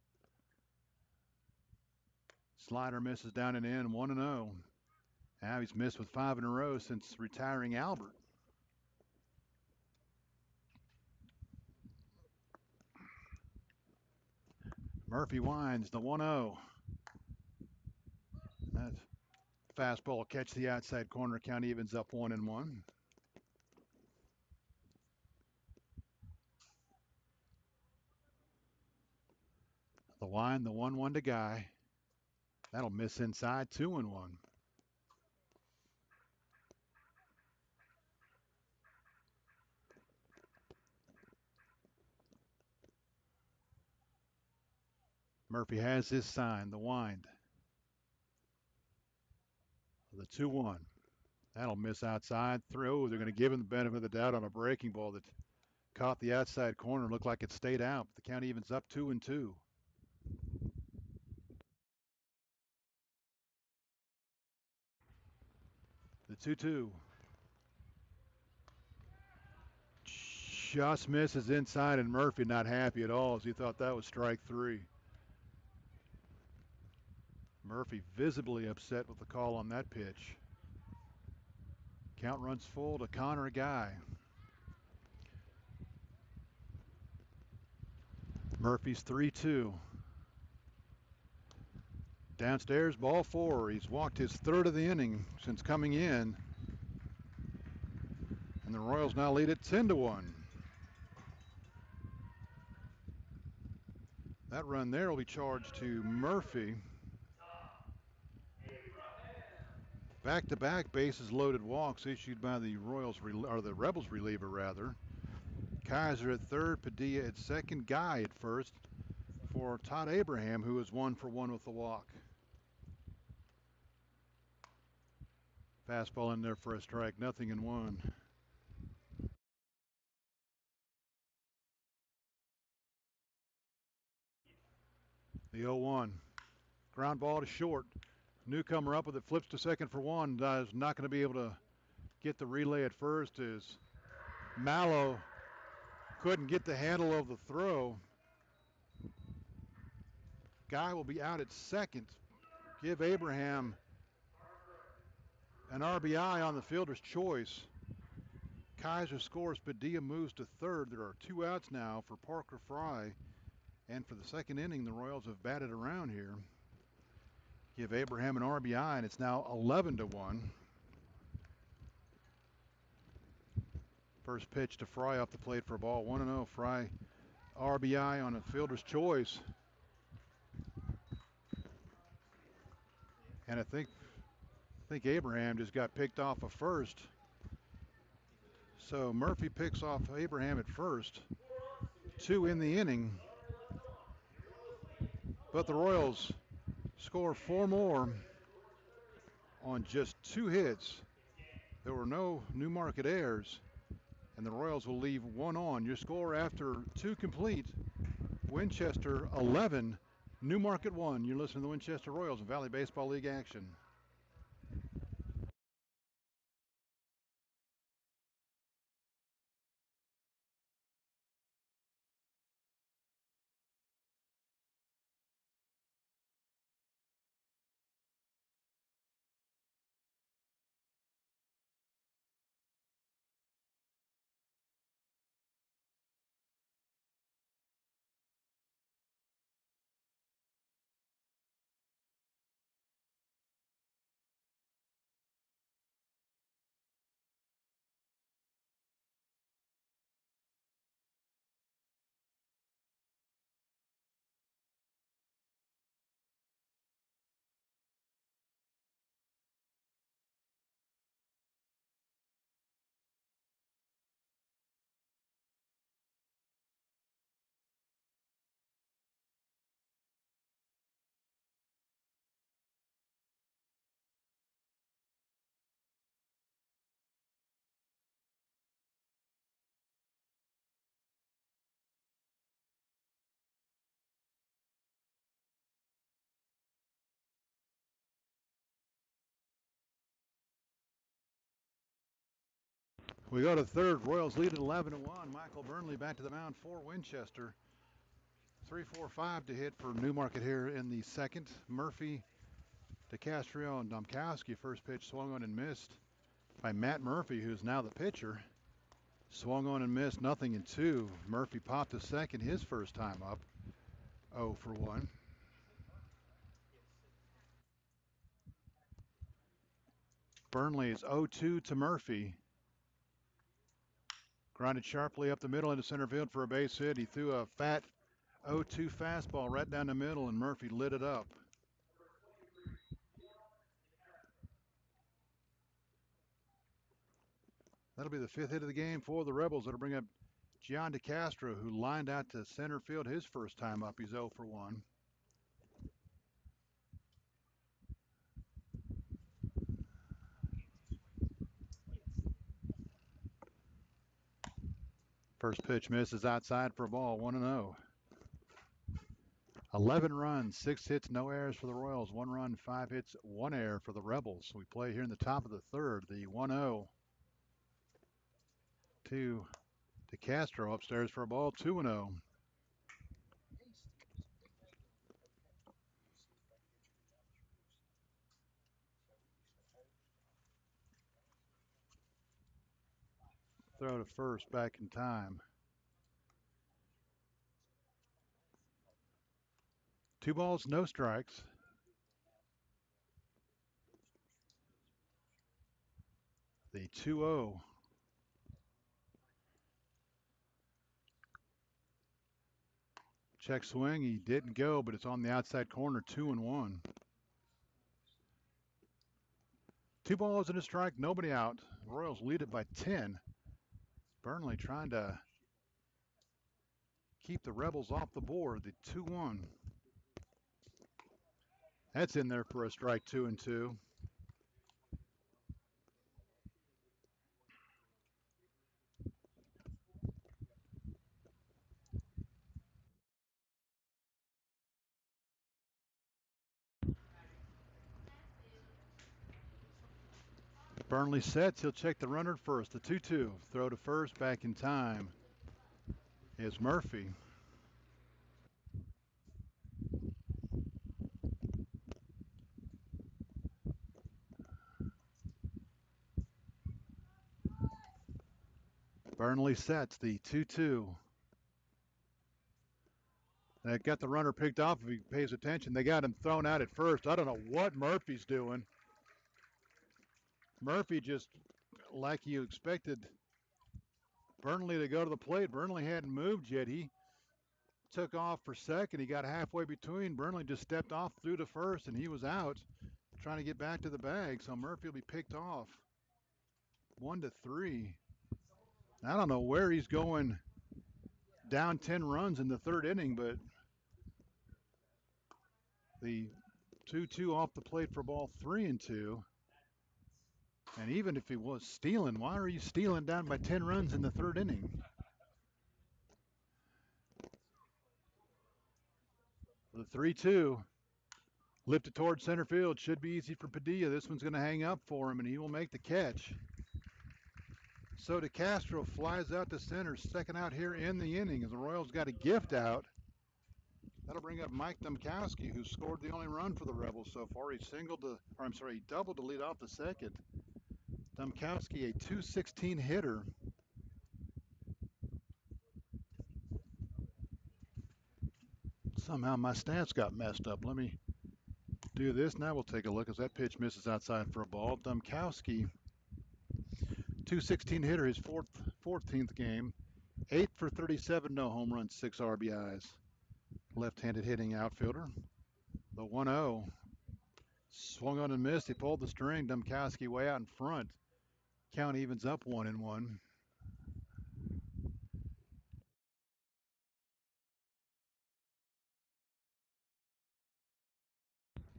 Slider misses down and in, 1-0. Now he's missed with 5 in a row since retiring Albert. Murphy winds the 1-0. That fastball will catch the outside corner. Count evens up 1-1. The wind, the 1-1 to Guy. That'll miss inside, 2-1. Murphy has his sign, the wind. The 2-1. That'll miss outside. Throw. They're going to give him the benefit of the doubt on a breaking ball that caught the outside corner. Looked like it stayed out. But the count evens up 2-2. The 2-2. Just misses inside, and Murphy not happy at all as he thought that was strike 3. Murphy visibly upset with the call on that pitch. Count runs full to Connor Guy. Murphy's 3-2. Downstairs, ball 4. He's walked his third of the inning since coming in. And the Royals now lead it 10-1. That run there will be charged to Murphy. Back-to-back bases loaded walks issued by the the Rebels reliever rather. Kaiser at third, Padilla at second, Guy at first for Todd Abraham, who is 1 for 1 with the walk. Fastball in there for a strike, 0-1. The 0-1. Ground ball to short. Newcomer up with it, flips to second for 1. Is not going to be able to get the relay at first as Mallow couldn't get the handle of the throw. Guy will be out at second. Give Abraham an RBI on the fielder's choice. Kaiser scores, Padilla moves to third. There are 2 outs now for Parker Fry. And for the second inning, the Royals have batted around here. Give Abraham an RBI, and it's now 11-1. First pitch to Fry off the plate for a ball, 1-0. Fry RBI on a fielder's choice. And I think Abraham just got picked off of first. So Murphy picks off Abraham at first. 2 in the inning. But the Royals score 4 more on just 2 hits. There were no Newmarket errors, and the Royals will leave 1 on. Your score after 2 complete, Winchester 11, Newmarket 1. You're listening to the Winchester Royals in Valley Baseball League action. We go to third. Royals lead at 11-1. Michael Burnley back to the mound for Winchester. 3-4-5 to hit for Newmarket here in the second. Murphy, DeCastro, and Domkowski. First pitch swung on and missed by Matt Murphy, who's now the pitcher. Swung on and missed, nothing in two. Murphy popped to second his first time up. 0-for-1. Burnley is 0-2 to Murphy. Grounded sharply up the middle into center field for a base hit. He threw a fat 0-2 fastball right down the middle, and Murphy lit it up. That'll be the fifth hit of the game for the Rebels. That'll bring up Gian DeCastro, who lined out to center field his first time up. He's 0-for-1. First pitch misses outside for a ball, 1-0. 11 runs, 6 hits, no errors for the Royals. 1 run, 5 hits, 1 error for the Rebels. We play here in the top of the third. The 1-0 to DeCastro upstairs for a ball, 2-0. Throw to first back in time. 2 balls, no strikes. The 2-0. Check swing, he didn't go, but it's on the outside corner, 2-1. 2 balls and a strike, nobody out. Royals lead it by 10. Burnley trying to keep the Rebels off the board, the 2-1. That's in there for a strike, 2-2. Burnley sets. He'll check the runner first. The 2-2. Throw to first back in time is Murphy. Burnley sets the 2-2. They got the runner picked off if he pays attention. They got him thrown out at first. I don't know what Murphy's doing. Murphy just, like you expected Burnley to go to the plate. Burnley hadn't moved yet. He took off for second. He got halfway between. Burnley just stepped off through to first, and he was out trying to get back to the bag. So Murphy will be picked off. 1-3. I don't know where he's going down 10 runs in the third inning, but the 2-2 off the plate for ball 3-2. And even if he was stealing, why are you stealing down by 10 runs in the third inning? The 3-2 lifted towards center field. Should be easy for Padilla. This one's going to hang up for him, and he will make the catch. So DeCastro flies out to center, second out here in the inning as the Royals got a gift out. That'll bring up Mike Domkowski, who scored the only run for the Rebels so far. He doubled to lead off the second. Domkowski, a .216 hitter. Somehow my stats got messed up. Let me do this. Now we'll take a look as that pitch misses outside for a ball. Domkowski, .216 hitter, his 14th game. 8 for 37, no home runs, 6 RBIs. Left-handed hitting outfielder. The 1-0. Swung on and missed. He pulled the string. Domkowski way out in front. Count evens up 1-1.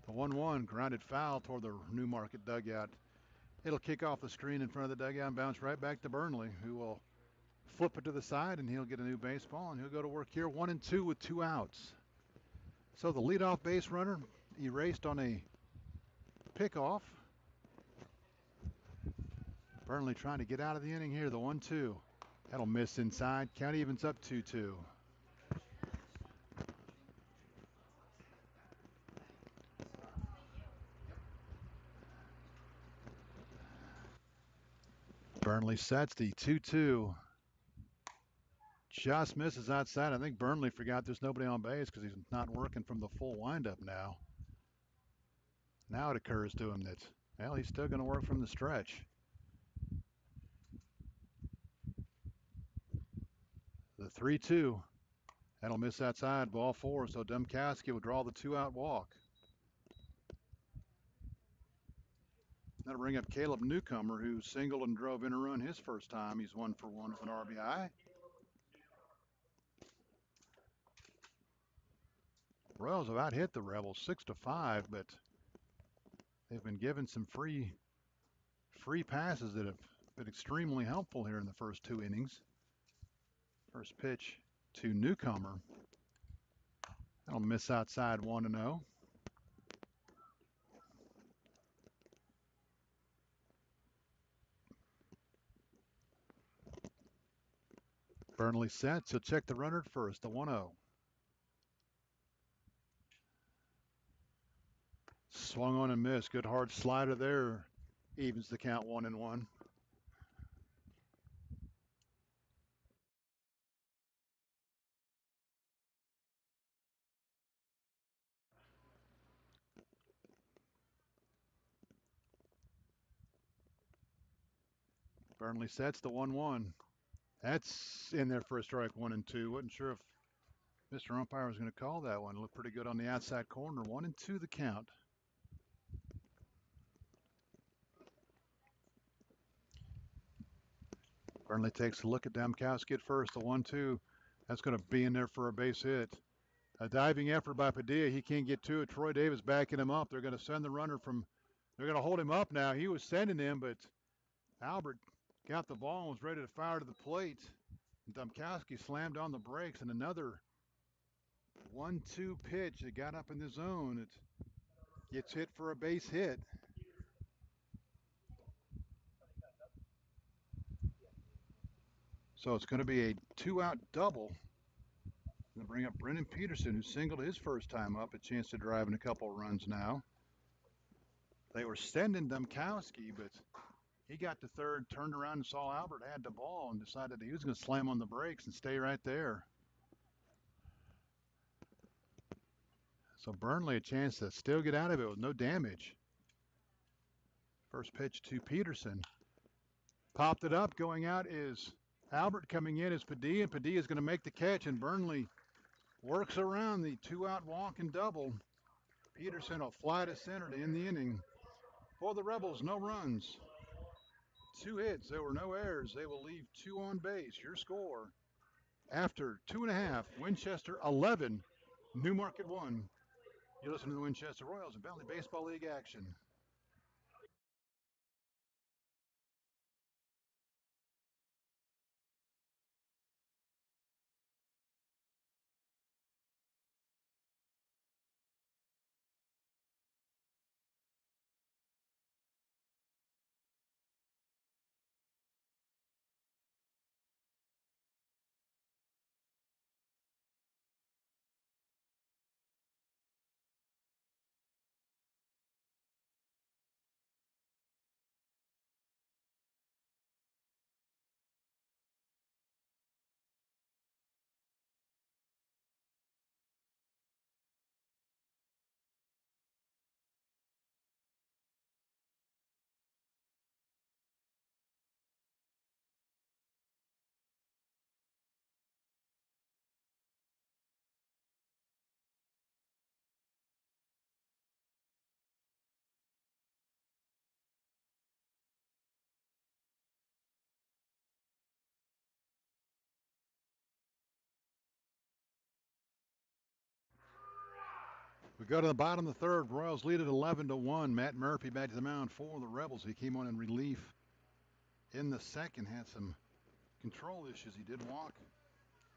The 1-1 grounded foul toward the Newmarket dugout. It'll kick off the screen in front of the dugout and bounce right back to Burnley, who will flip it to the side, and he'll get a new baseball, and he'll go to work here 1-2 with 2 outs. So the leadoff base runner erased on a pickoff. Burnley trying to get out of the inning here. The 1-2. That'll miss inside. Count evens up 2-2. Burnley sets the 2-2. Just misses outside. I think Burnley forgot there's nobody on base because he's not working from the full windup now. Now it occurs to him that, well, he's still going to work from the stretch. The 3-2. That'll miss outside. Ball 4. So Domkowski will draw the 2-out walk. That'll bring up Caleb Newcomer, who singled and drove in a run his first time. He's 1 for 1 with an RBI. Royals have out hit the Rebels 6-5, but they've been given some free passes that have been extremely helpful here in the first 2 innings. First pitch to Newcomer. That'll miss outside 1-0. Burnley set, so check the runner at first, the 1-0. Swung on and missed. Good hard slider there. Evens the count 1-1. Burnley sets the 1-1. That's in there for a strike 1-2. Wasn't sure if Mr. Umpire was going to call that one. Looked pretty good on the outside corner. 1-2 the count. Burnley takes a look at Domkowski at first. The 1-2. That's going to be in there for a base hit. A diving effort by Padilla. He can't get to it. Troy Davis backing him up. They're going to send the runner from. They're going to hold him up now. He was sending him, but Albert got the ball and was ready to fire to the plate. Domkowski slammed on the brakes, and another 1-2 pitch. It got up in the zone. It gets hit for a base hit. So it's going to be a 2-out double. Going to bring up Brennan Peterson, who singled his first time up, a chance to drive in a couple of runs now. They were sending Domkowski, but he got to third, turned around and saw Albert had the ball and decided he was going to slam on the brakes and stay right there. So Burnley a chance to still get out of it with no damage. First pitch to Peterson. Popped it up. Going out is Albert. Coming in is Padilla. Padilla is going to make the catch, and Burnley works around the 2-out walk and double. Peterson will fly to center to end the inning. For the Rebels, no runs. 2 hits. There were no errors. They will leave 2 on base. Your score after 2.5, Winchester 11, Newmarket 1. You listen to the Winchester Royals and Valley Baseball League action. We go to the bottom of the third. Royals lead at 11-1. Matt Murphy back to the mound for the Rebels. He came on in relief in the second. Had some control issues. He did walk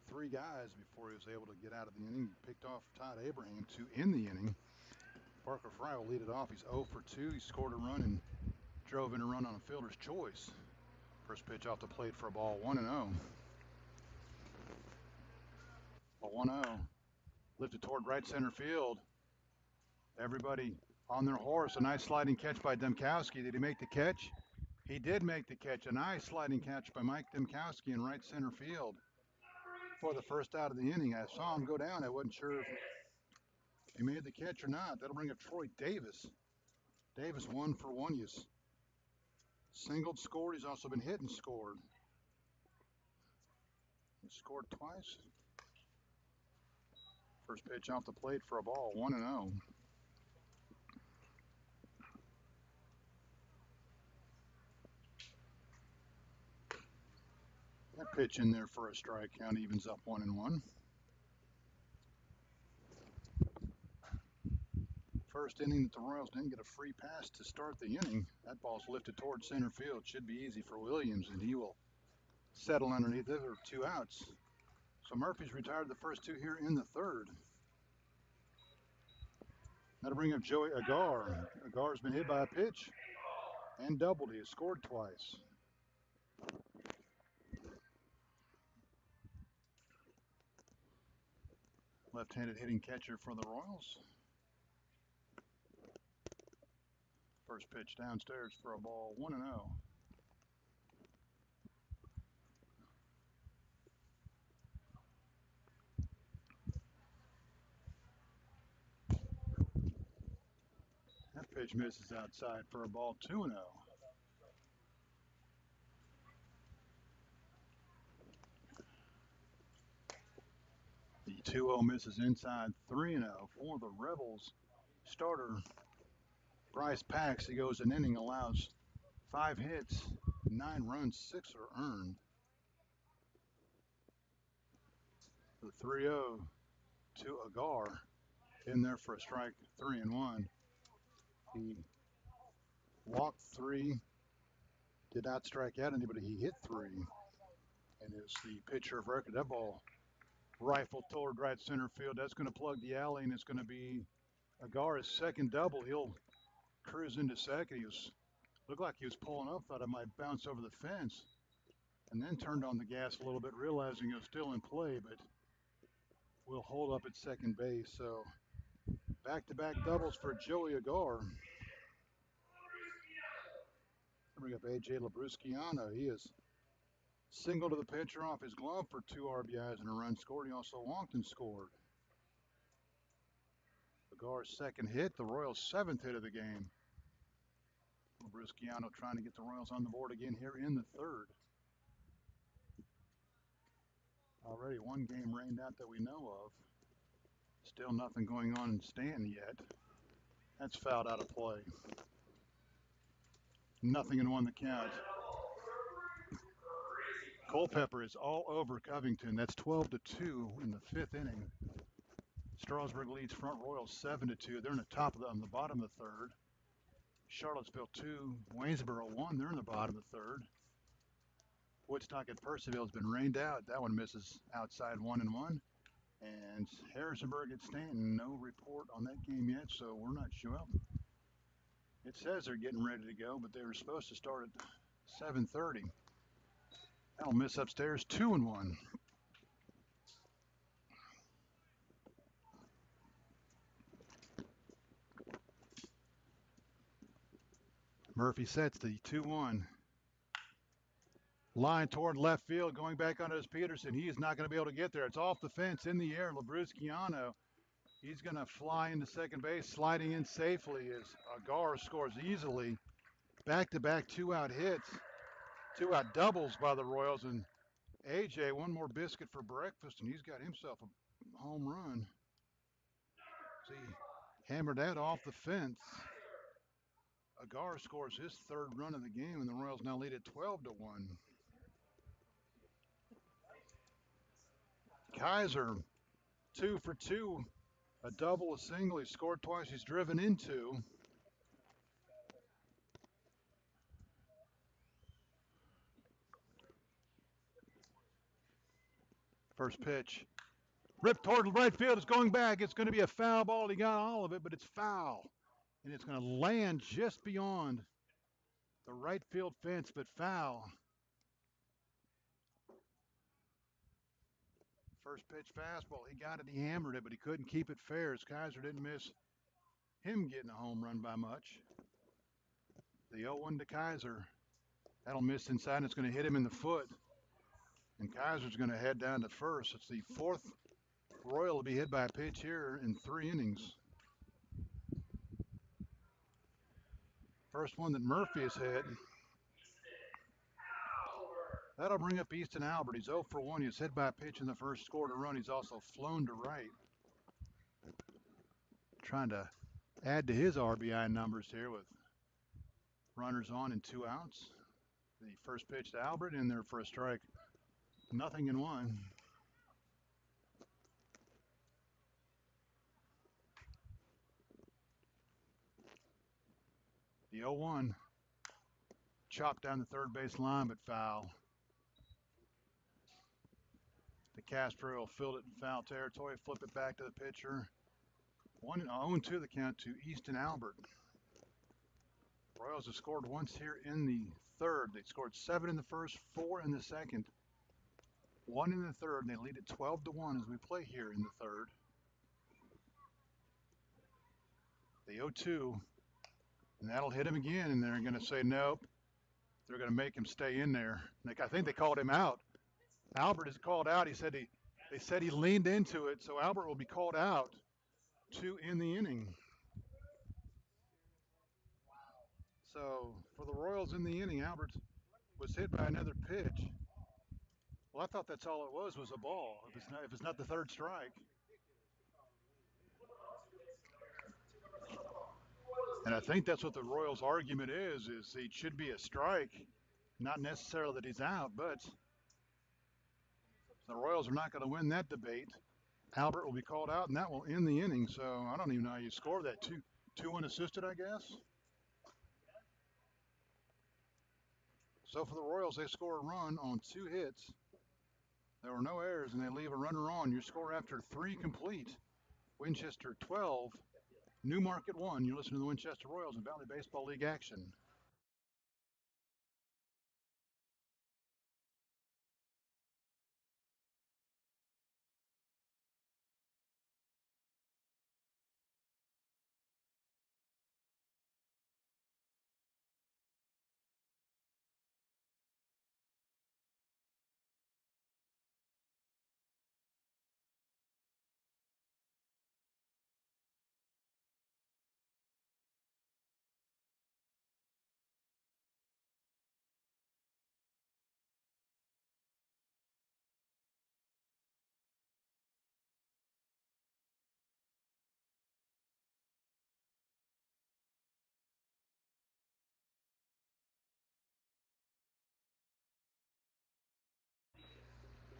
3 guys before he was able to get out of the inning. He picked off Todd Abraham to end the inning. Parker Fry will lead it off. He's 0 for 2. He scored a run and drove in a run on a fielder's choice. First pitch off the plate for a ball, 1-0. A 1-0. Lifted toward right center field. Everybody on their horse. A nice sliding catch by Demkowski. Did he make the catch? He did make the catch. A nice sliding catch by Mike Demkowski in right center field for the first out of the inning. I saw him go down. I wasn't sure if he made the catch or not. That'll bring up Troy Davis. Davis 1 for 1. He's singled, scored. He's also been hit and scored. He scored twice. First pitch off the plate for a ball, 1-0. That pitch in there for a strike count evens up 1-1. First inning that the Royals didn't get a free pass to start the inning. That ball's lifted toward center field. Should be easy for Williams, and he will settle underneath it for 2 outs. So Murphy's retired the first 2 here in the third. That'll bring up Joey Agar. Agar's been hit by a pitch and doubled. He has scored twice. Left-handed hitting catcher for the Royals. First pitch downstairs for a ball, 1-0. That pitch misses outside for a ball, 2-0. The 2-0 misses inside, 3-0 for the Rebels. Starter Bryce Pax, he goes an inning, allows 5 hits, 9 runs, 6 are earned. The 3-0 to Agar, in there for a strike, 3-1. He walked 3, did not strike out anybody. He hit 3, and is the pitcher of record. That ball rifled toward right center field. That's going to plug the alley, and it's going to be Agar's second double. He'll cruise into second. He looked like he was pulling up, thought it might bounce over the fence, and then turned on the gas a little bit, realizing it was still in play, but will hold up at second base. So back-to-back doubles for Joey Agar. Bring up A.J. Labrusciano. He is single to the pitcher off his glove for 2 RBIs and a run scored. He also walked and scored. Agar's second hit, the Royals' 7th hit of the game. Labrusciano trying to get the Royals on the board again here in the third. Already 1 game rained out that we know of. Still nothing going on in Stanton yet. That's fouled out of play. 0-1 the count. Culpepper is all over Covington. That's 12-2 in the 5th inning. Strasburg leads Front Royals 7-2. They're in the top of on the bottom of the third. Charlottesville 2, Waynesboro 1. They're in the bottom of the third. Woodstock at Percival has been rained out. That one misses outside, 1-1. And Harrisonburg at Stanton, no report on that game yet, so we're not sure. It says they're getting ready to go, but they were supposed to start at 7:30. That'll miss upstairs, 2-1. Murphy sets the 2-1. Line toward left field, going back onto his Peterson. He is not going to be able to get there. It's off the fence, in the air. Labrusciano, he's going to fly into second base, sliding in safely as Agar scores easily. Back-to-back 2-out hits, 2-out doubles by the Royals. And AJ, one more biscuit for breakfast, and he's got himself a home run. See, hammered that off the fence. Agar scores his 3rd run of the game, and the Royals now lead at 12-1. Kaiser, 2 for 2, a double, a single. He scored twice. He's driven in 2. First pitch, ripped toward right field. It's going back. It's going to be a foul ball. He got all of it, but it's foul, and it's going to land just beyond the right field fence, but foul. First pitch fastball. He got it. He hammered it, but he couldn't keep it fair as Kaiser didn't miss him getting a home run by much. The 0-1 to Kaiser. That'll miss inside. It's going to hit him in the foot. And Kaiser's going to head down to first. It's the fourth Royal to be hit by a pitch here in 3 innings. First one that Murphy has hit. That'll bring up Easton Albert. He's 0 for 1. He was hit by a pitch in the first, scored a run. He's also flown to right. Trying to add to his RBI numbers here with runners on and 2 outs. The first pitch to Albert in there for a strike. 0-1. The 0-1. Chopped down the third base line, but foul. De Castro will field it in foul territory, flip it back to the pitcher. 0-2 the count to Easton Albert. Royals have scored once here in the third. They scored 7 in the first, 4 in the second, 1 in the third, and they lead it 12-1 as we play here in the third. The 0-2, and that'll hit him again, and they're going to say nope. They're going to make him stay in there. I think they called him out. Albert is called out. They said he leaned into it, so Albert will be called out to end the inning. So for the Royals in the inning, Albert was hit by another pitch. Well, I thought that's all it was a ball. If it's not the third strike. And I think that's what the Royals' argument is it should be a strike. Not necessarily that he's out, but the Royals are not going to win that debate. Albert will be called out, and that will end the inning. So I don't even know how you score that. 2 unassisted, I guess. So for the Royals, they score a run on 2 hits. There were no errors, and they leave a runner on. Your score after 3 complete. Winchester 12, Newmarket 1. You're listening to the Winchester Royals in Valley Baseball League action.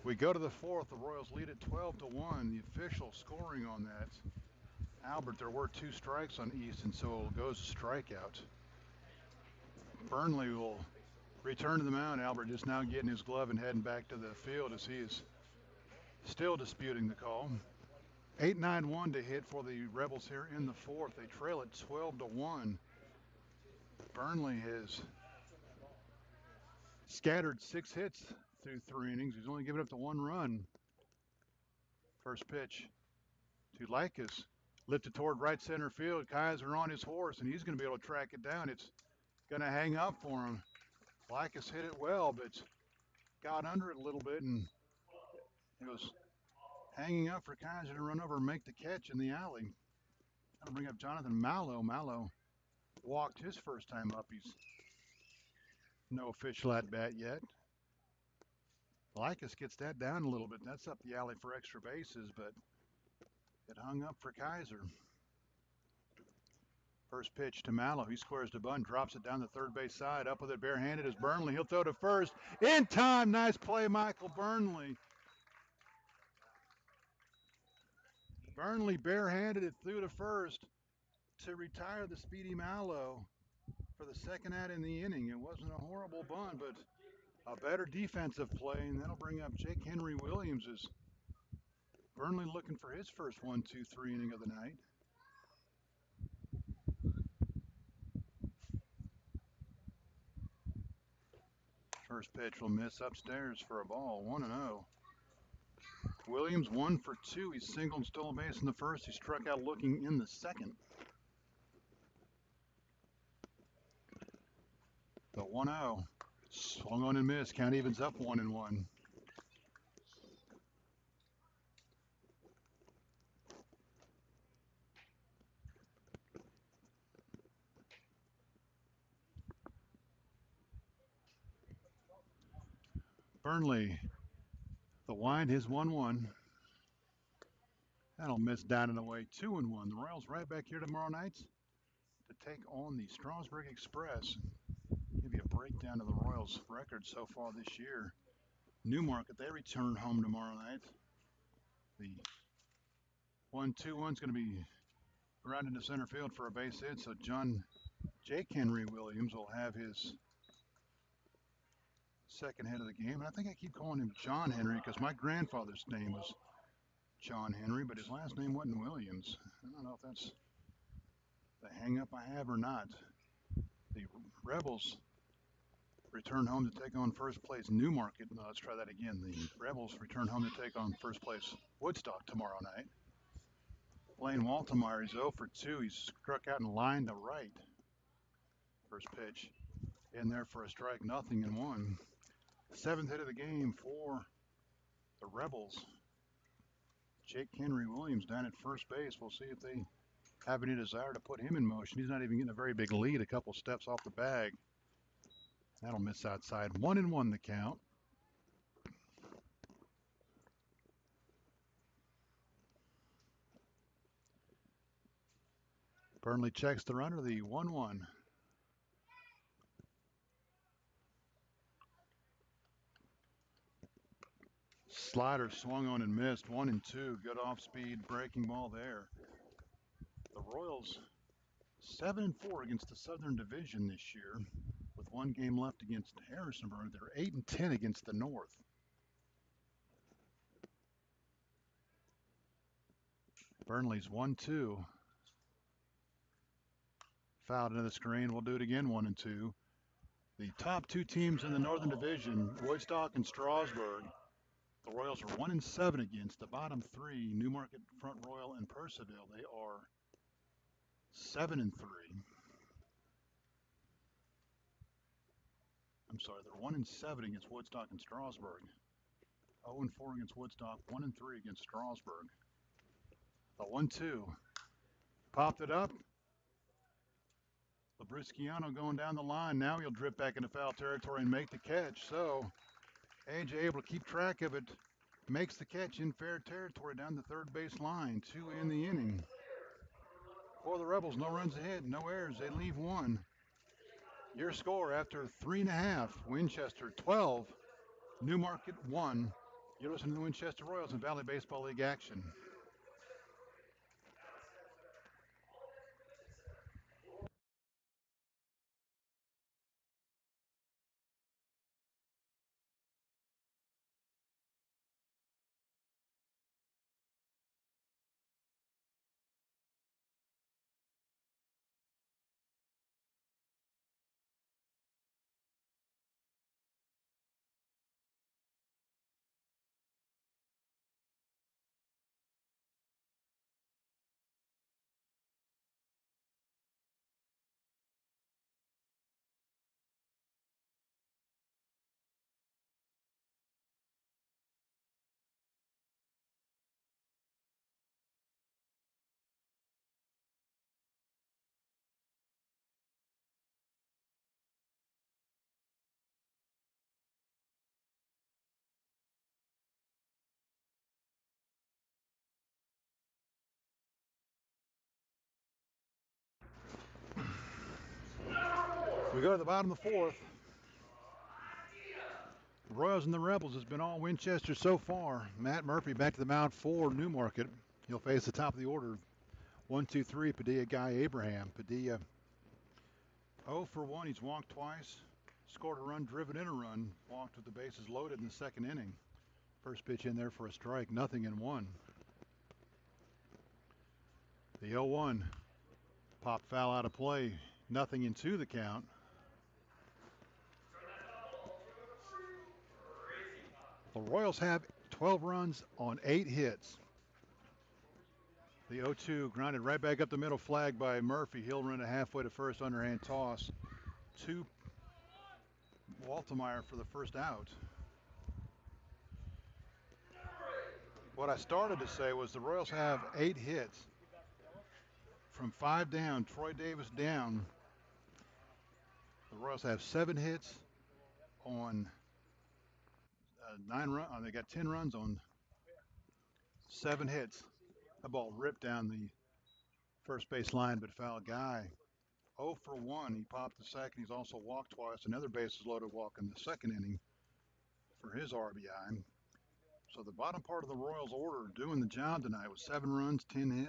We go to the fourth. The Royals lead at 12-1. The official scoring on that, Albert, there were 2 strikes on Easton, so it goes a strikeout. Burnley will return to the mound. Albert just now getting his glove and heading back to the field as he is still disputing the call. 8-9-1 to hit for the Rebels here in the fourth. They trail at 12-1. Burnley has scattered 6 hits through 3 innings. He's only given up to 1 run. First pitch to Likas, lifted toward right center field. Kaiser on his horse, and he's going to be able to track it down. It's going to hang up for him. Likas hit it well, but got under it a little bit, and it was hanging up for Kaiser to run over and make the catch in the alley. That'll bring up Jonathan Mallow. Mallow walked his first time up. He's no official at bat yet. Likas gets that down a little bit. That's up the alley for extra bases, but it hung up for Kaiser. First pitch to Mallow. He squares to bunt, drops it down the third base side. Up with it barehanded is Burnley. He'll throw to first. In time. Nice play, Michael Burnley. Burnley barehanded it through to first to retire the speedy Mallow for the second out in the inning. It wasn't a horrible bunt, but a better defensive play, and that'll bring up Jake Henry Williams as Burnley looking for his first 1-2-3 inning of the night. First pitch will miss upstairs for a ball. 1-0. Williams 1 for 2. He singled and stole a base in the first. He struck out looking in the second. The 1-0. Swung on and missed. Count evens up 1-1. Burnley, the wind, his 1-1. That'll miss down and away 2-1. The Royals right back here tomorrow night to take on the Strasburg Express. Give you a breakdown of the Royals' record so far this year. Newmarket, they return home tomorrow night. The 1-2-1 is going to be grounded to center field for a base hit, so Jake Henry Williams will have his second hit of the game. And I think I keep calling him John Henry because my grandfather's name was John Henry, but his last name wasn't Williams. I don't know if that's the hang-up I have or not. The Rebels return home to take on first place Newmarket. No, let's try that again. The Rebels return home to take on first place Woodstock tomorrow night. Blaine Waltemeyer is 0 for 2. He struck out and lined to right. First pitch in there for a strike, 0-1. Seventh hit of the game for the Rebels. Jake Henry Williams down at first base. We'll see if they have any desire to put him in motion. He's not even getting a very big lead, a couple steps off the bag. That'll miss outside. 1-1 the count. Burnley checks the runner, the 1-1. Slider swung on and missed. 1-2. Good off-speed breaking ball there. The Royals 7-4 against the Southern Division this year. With one game left against Harrisonburg, they're 8-10 against the North. Burnley's 1-2. Fouled into the screen. We'll do it again, 1-2. The top two teams in the Northern Division, Woodstock and Strasburg. The Royals are 1-7 against the bottom three, Newmarket, Front Royal, and Purcellville. They are 7-3. I'm sorry, they're 1-7 against Woodstock and Strasburg. 0-4 against Woodstock, 1-3 against Strasburg. The 1-2. Popped it up. Labrusciano going down the line. Now he'll drip back into foul territory and make the catch. So AJ able to keep track of it. Makes the catch in fair territory down the third base line. 2 in the inning. For the Rebels, no runs ahead, no errors. They leave 1. Your score after 3.5. Winchester 12, Newmarket 1. You're listening to the Winchester Royals in Valley Baseball League action. We go to the bottom of the fourth. The Royals and the Rebels has been all Winchester so far. Matt Murphy back to the mound for Newmarket. He'll face the top of the order. 1-2-3, Padilla, Guy, Abraham. Padilla 0 for 1. He's walked twice. Scored a run, driven in a run. Walked with the bases loaded in the second inning. First pitch in there for a strike, 0-1. The 0-1. Pop foul out of play. 0-2 the count. The Royals have 12 runs on 8 hits. The 0-2 grounded right back up the middle, flag by Murphy. He'll run it halfway to first, underhand toss to Waltemeyer for the first out. What I started to say was the Royals have 8 hits. From 5 down, Troy Davis down. The Royals have 7 hits on 9 runs. They got 10 runs on 7 hits. The ball ripped down the first base line, but foul. Guy 0 for 1. He popped the second. He's also walked twice. Another bases loaded walk in the second inning for his RBI. So the bottom part of the Royals order doing the job tonight with 7 runs, 10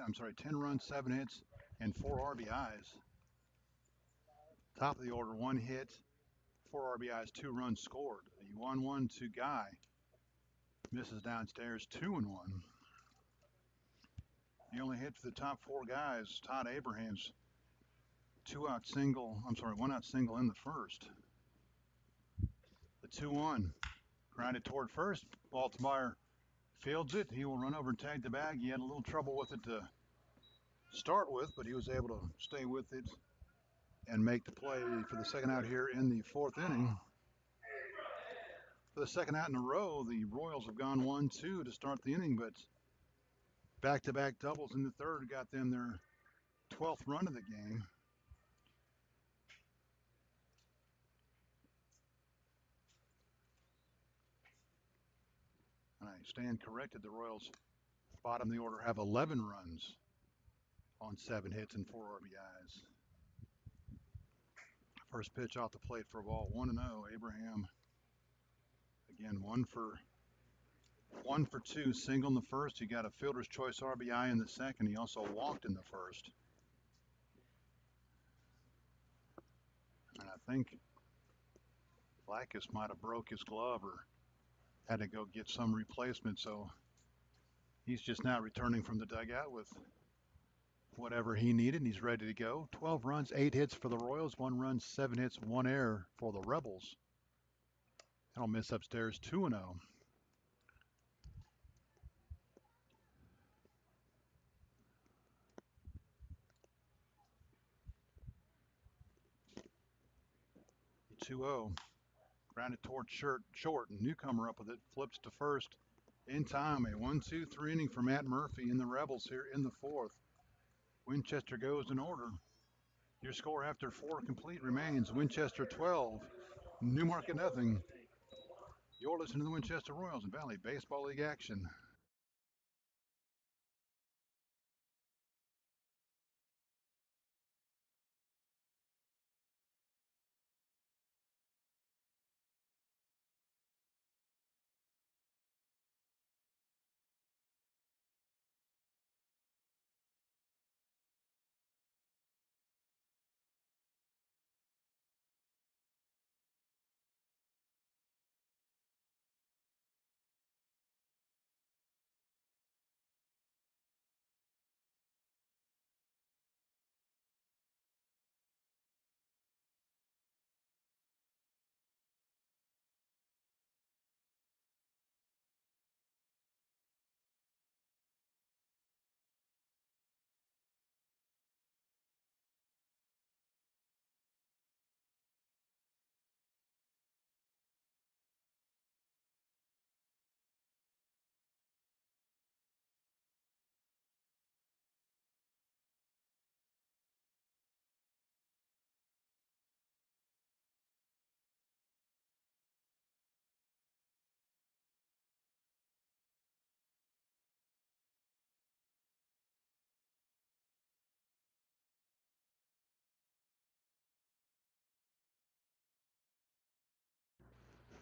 runs, 7 hits, and 4 RBIs. Top of the order, 1 hit, 4 RBIs, 2 runs scored. The 1-1 to Guy misses downstairs, 2-1. The only hit for the top 4 guys, Todd Abrahams, 1 out single in the first. The 2-1, grounded toward first. Baltimore fields it. He will run over and tag the bag. He had a little trouble with it to start with, but he was able to stay with it and make the play for the second out here in the 4th inning. For the second out in a row, the Royals have gone 1-2 to start the inning, but back-to-back doubles in the third got them their 12th run of the game. And I stand corrected. The Royals, bottom of the order, have 11 runs on 7 hits and 4 RBIs. First pitch off the plate for a ball, 1-0. Abraham, again, 1 for 2, single in the first. He got a fielder's choice RBI in the second. He also walked in the first. And I think Blackus might have broke his glove or had to go get some replacement, so he's just now returning from the dugout with whatever he needed, and he's ready to go. 12 runs, 8 hits for the Royals, 1 run, 7 hits, 1 error for the Rebels. That'll miss upstairs, 2-0. The 2-0, grounded towards short, and Newcomer up with it, flips to first in time. A 1-2-3 inning for Matt Murphy and the Rebels here in the 4th. Winchester goes in order. Your score after 4 complete remains Winchester 12, Newmarket nothing. You're listening to the Winchester Royals and Valley Baseball League action.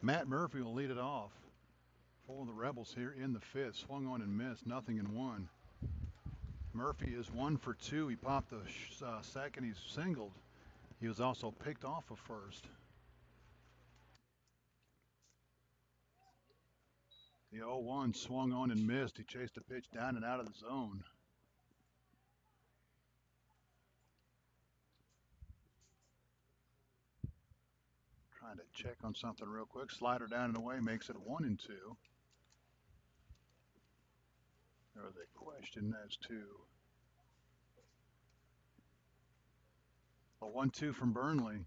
Matt Murphy will lead it off for the Rebels here in the 5th. Swung on and missed, 0-1. Murphy is 1 for 2. He popped the second. He's singled. He was also picked off of first. The 0-1 swung on and missed. He chased a pitch down and out of the zone. Trying to check on something real quick. Slider down and away makes it 1-2. There was a question as to a 1-2 from Burnley.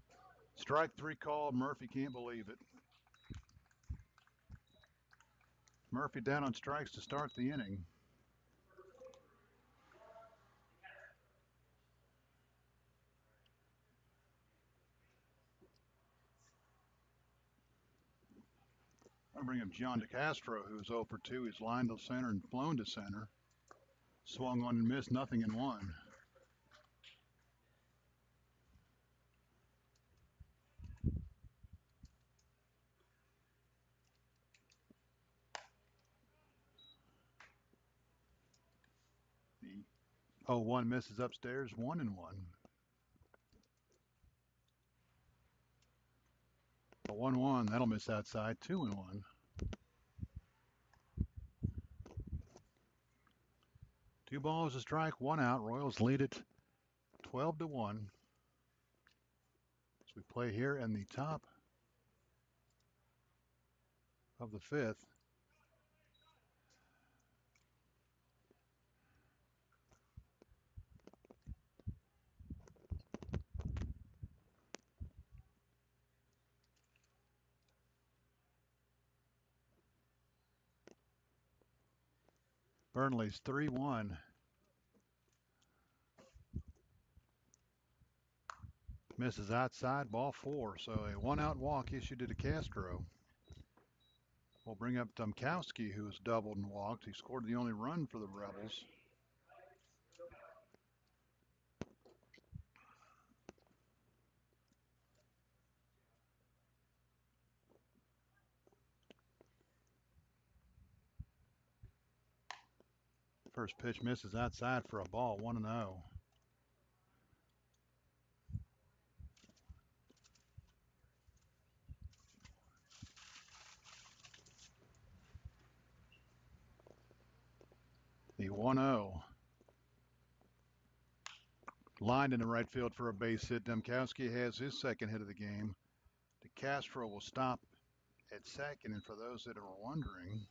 Strike three called. Murphy can't believe it. Murphy down on strikes to start the inning. I bring up John DeCastro, who's 0 for 2. He's lined to center and flown to center. Swung on and missed, nothing in one. The 0-1 misses upstairs, 1-1. A 1-1, that'll miss outside, 2-1. 2 balls, a strike, 1 out. Royals lead it 12-1. As we play here in the top of the 5th. Burnley's 3-1. Misses outside, ball 4. So a 1-out walk issued to DeCastro. We'll bring up Domkowski, who has doubled and walked. He scored the only run for the Rebels. First pitch misses outside for a ball, 1-0. The 1-0. Lined into right field for a base hit. Domkowski has his second hit of the game. DeCastro will stop at second. And for those that are wondering,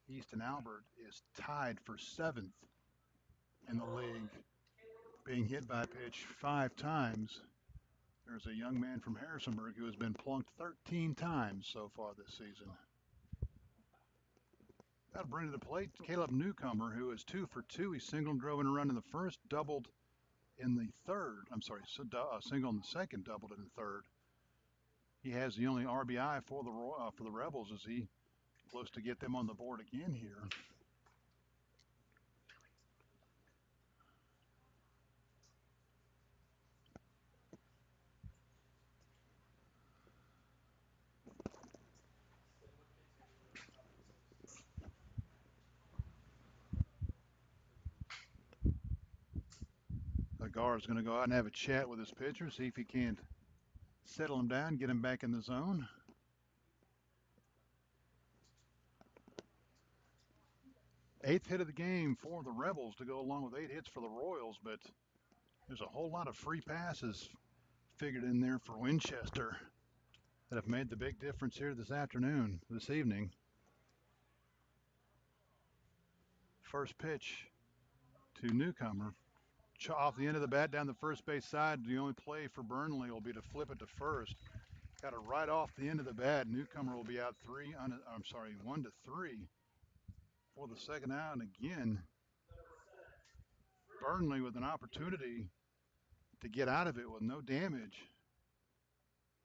Easton Albert is tied for 7th in the league, being hit by a pitch 5 times. There's a young man from Harrisonburg who has been plunked 13 times so far this season. That'll bring to the plate Caleb Newcomer, who is 2 for 2. He singled, drove in a run in the first, doubled in the third. I'm sorry, single in the second, doubled in the third. He has the only RBI for the Rebels as he looks to get them on the board again here. Agar is going to go out and have a chat with his pitcher, see if he can't settle him down, get him back in the zone. Eighth hit of the game for the Rebels to go along with 8 hits for the Royals, but there's a whole lot of free passes figured in there for Winchester that have made the big difference here this evening. First pitch to Newcomer. Off the end of the bat down the first base side. The only play for Burnley will be to flip it to first. Got it right off the end of the bat. Newcomer will be out 1-3 for the second out. And again, Burnley with an opportunity to get out of it with no damage.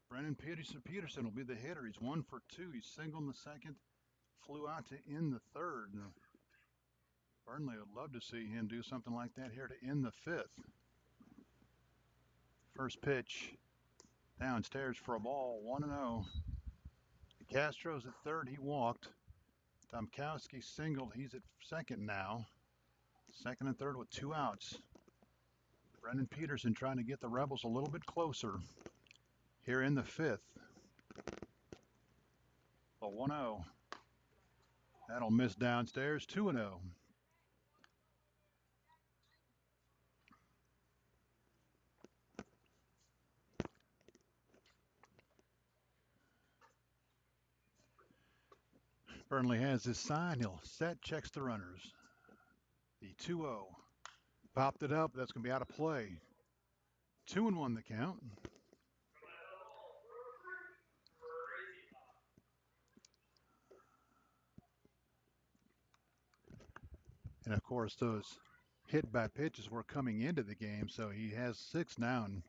Brennan Peterson will be the hitter. He's 1 for 2. He's singled in the second, flew out to end the third. Burnley would love to see him do something like that here to end the 5th. First pitch downstairs for a ball, 1-0. Castro's at third. He walked. Domkowski singled. He's at second now. Second and third with 2 outs. Brendan Peterson trying to get the Rebels a little bit closer here in the 5th. A 1-0. That'll miss downstairs, 2-0. Burnley has his sign. He'll set, checks the runners. The 2-0. Popped it up. That's going to be out of play. 2-1 the count. And of course, those hit by pitches were coming into the game, so he has 6 now and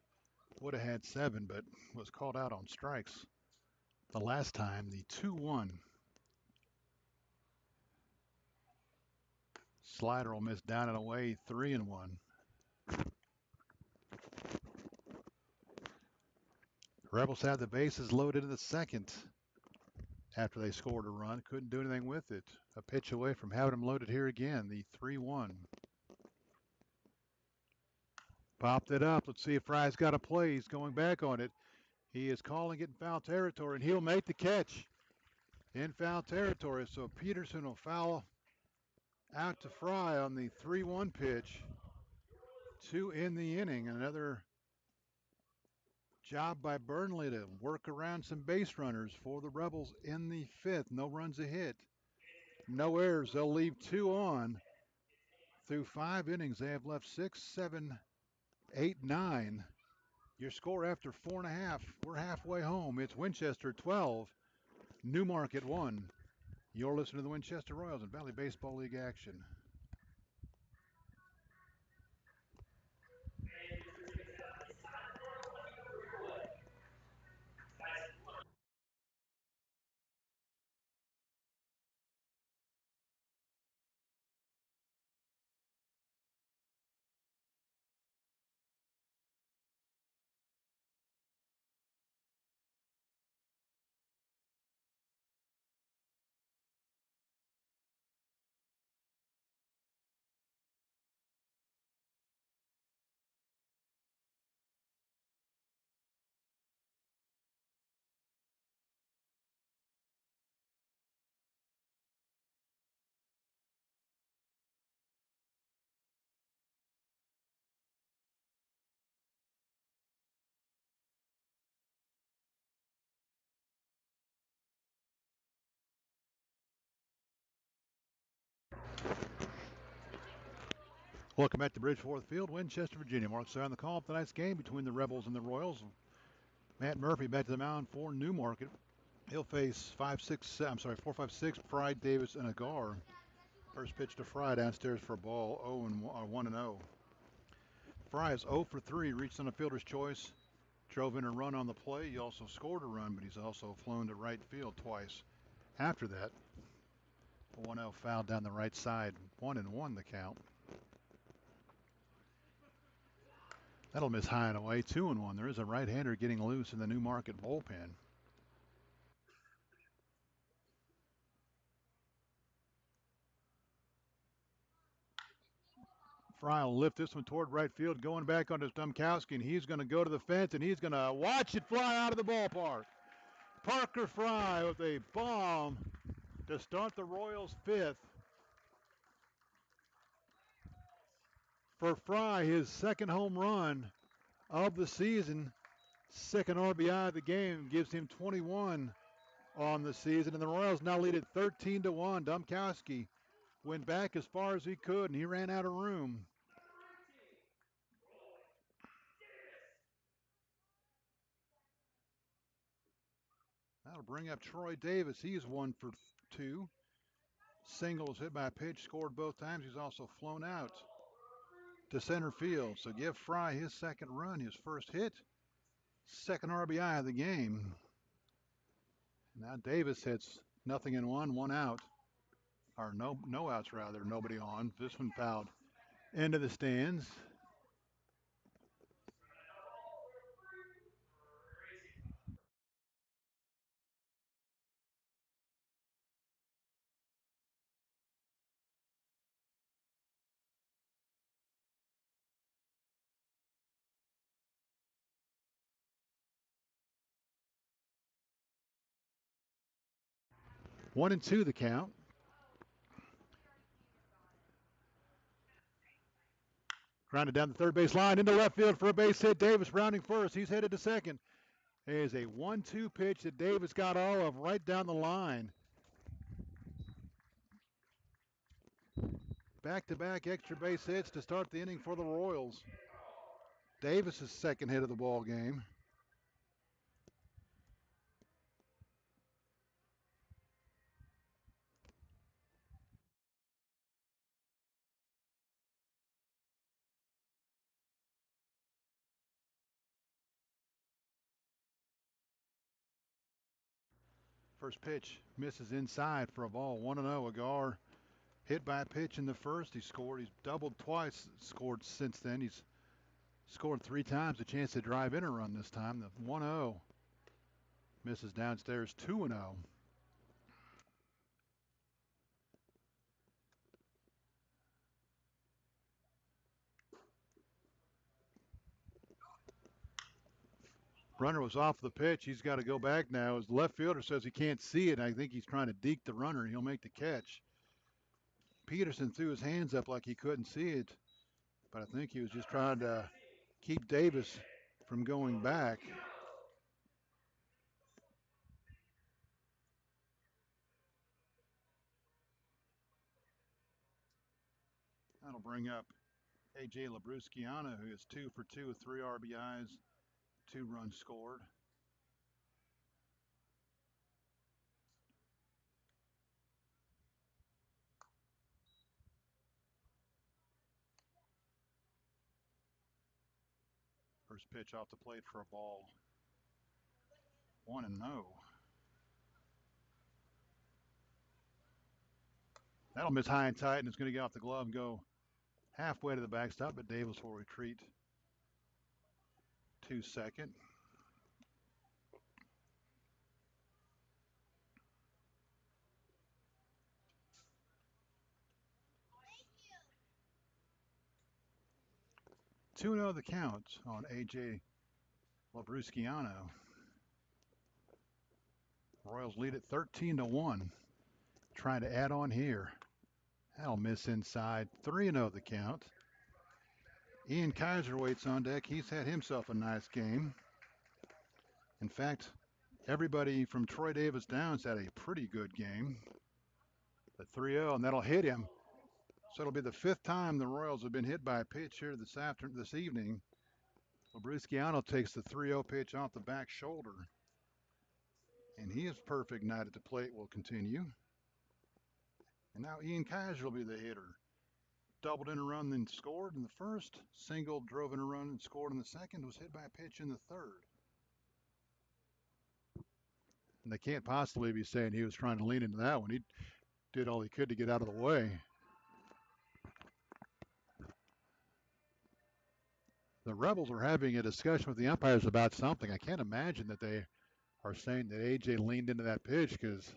would have had 7, but was called out on strikes the last time. The 2-1. Slider will miss down and away, 3-1. Rebels have the bases loaded in the second after they scored a run. Couldn't do anything with it. A pitch away from having them loaded here again, the 3-1. Popped it up. Let's see if Fry's got a play. He's going back on it. He is calling it in foul territory, and he'll make the catch in foul territory. So Peterson will foul out to Fry on the 3-1 pitch. 2 in the inning. Another job by Burnley to work around some base runners for the Rebels in the 5th. No runs a hit. No errors. They'll leave 2 on through 5 innings. They have left 6, 7, 8, 9. Your score after 4.5. We're halfway home. It's Winchester 12, Newmarket 1. You're listening to the Winchester Royals and Valley Baseball League action. Welcome back to Bridgeforth Field, Winchester, Virginia. Mark Sayre on the call of tonight's game between the Rebels and the Royals. Matt Murphy back to the mound for Newmarket. He'll face 4, 5, 6, Fry, Davis, and Agar. First pitch to Fry downstairs for a ball, 1-0. Fry is 0 for 3, reached on a fielder's choice, drove in a run on the play. He also scored a run, but he's also flown to right field twice. After that, a 1-0 foul down the right side, 1-1 the count. That'll miss high and away, 2-1. There is a right-hander getting loose in the Newmarket bullpen. Fry will lift this one toward right field, going back onto Stumkowski, and he's going to go to the fence, and he's going to watch it fly out of the ballpark. Parker Fry with a bomb to start the Royals' 5th. For Fry, his second home run of the season, second RBI of the game, gives him 21 on the season, and the Royals now lead it 13-1. Stumkowski went back as far as he could, and he ran out of room. That'll bring up Troy Davis. He's 1 for 2. Singles hit by a pitch, scored both times. He's also flown out to center field. So give Fry his second run, his first hit, second RBI of the game. Now Davis hits nothing in one out, or no outs rather, nobody on. This one fouled into the stands. One and two the count. Grounded down the third base line into left field for a base hit. Davis rounding first. He's headed to second. It is a 1-2 pitch that Davis got all of right down the line. Back-to-back extra base hits to start the inning for the Royals. Davis's second hit of the ball game. First pitch misses inside for a ball. 1-0. Agar hit by a pitch in the first. He scored. He's doubled twice, scored since then. He's scored 3 times. A chance to drive in a run this time. The 1-0 misses downstairs. 2-0. Runner was off the pitch. He's got to go back now. His left fielder says he can't see it. I think he's trying to deke the runner. He'll make the catch. Peterson threw his hands up like he couldn't see it, but I think he was just trying to keep Davis from going back. That'll bring up A.J. Labrusciano, who is 2 for 2 with 3 RBIs, 2 runs scored. First pitch off the plate for a ball. 1-0. That'll miss high and tight, and it's going to get off the glove and go halfway to the backstop, but Davis will retreat to second. Two 2-0 the count on A.J. Labrusciano. Royals lead at 13-1. Trying to add on here. That'll miss inside. 3-0 the count. Ian Kaiser waits on deck. He's had himself a nice game. In fact, everybody from Troy Davis down's had a pretty good game. The 3-0, and that'll hit him. So it'll be the 5th time the Royals have been hit by a pitch here this evening. Labrusciano takes the 3-0 pitch off the back shoulder. And he is perfect. Night at the plate will continue. And now Ian Kaiser will be the hitter. Doubled in a run, then scored in the first. Single, drove in a run, and scored in the second. Was hit by a pitch in the third. And they can't possibly be saying he was trying to lean into that one. He did all he could to get out of the way. The Rebels are having a discussion with the umpires about something. I can't imagine that they are saying that AJ leaned into that pitch because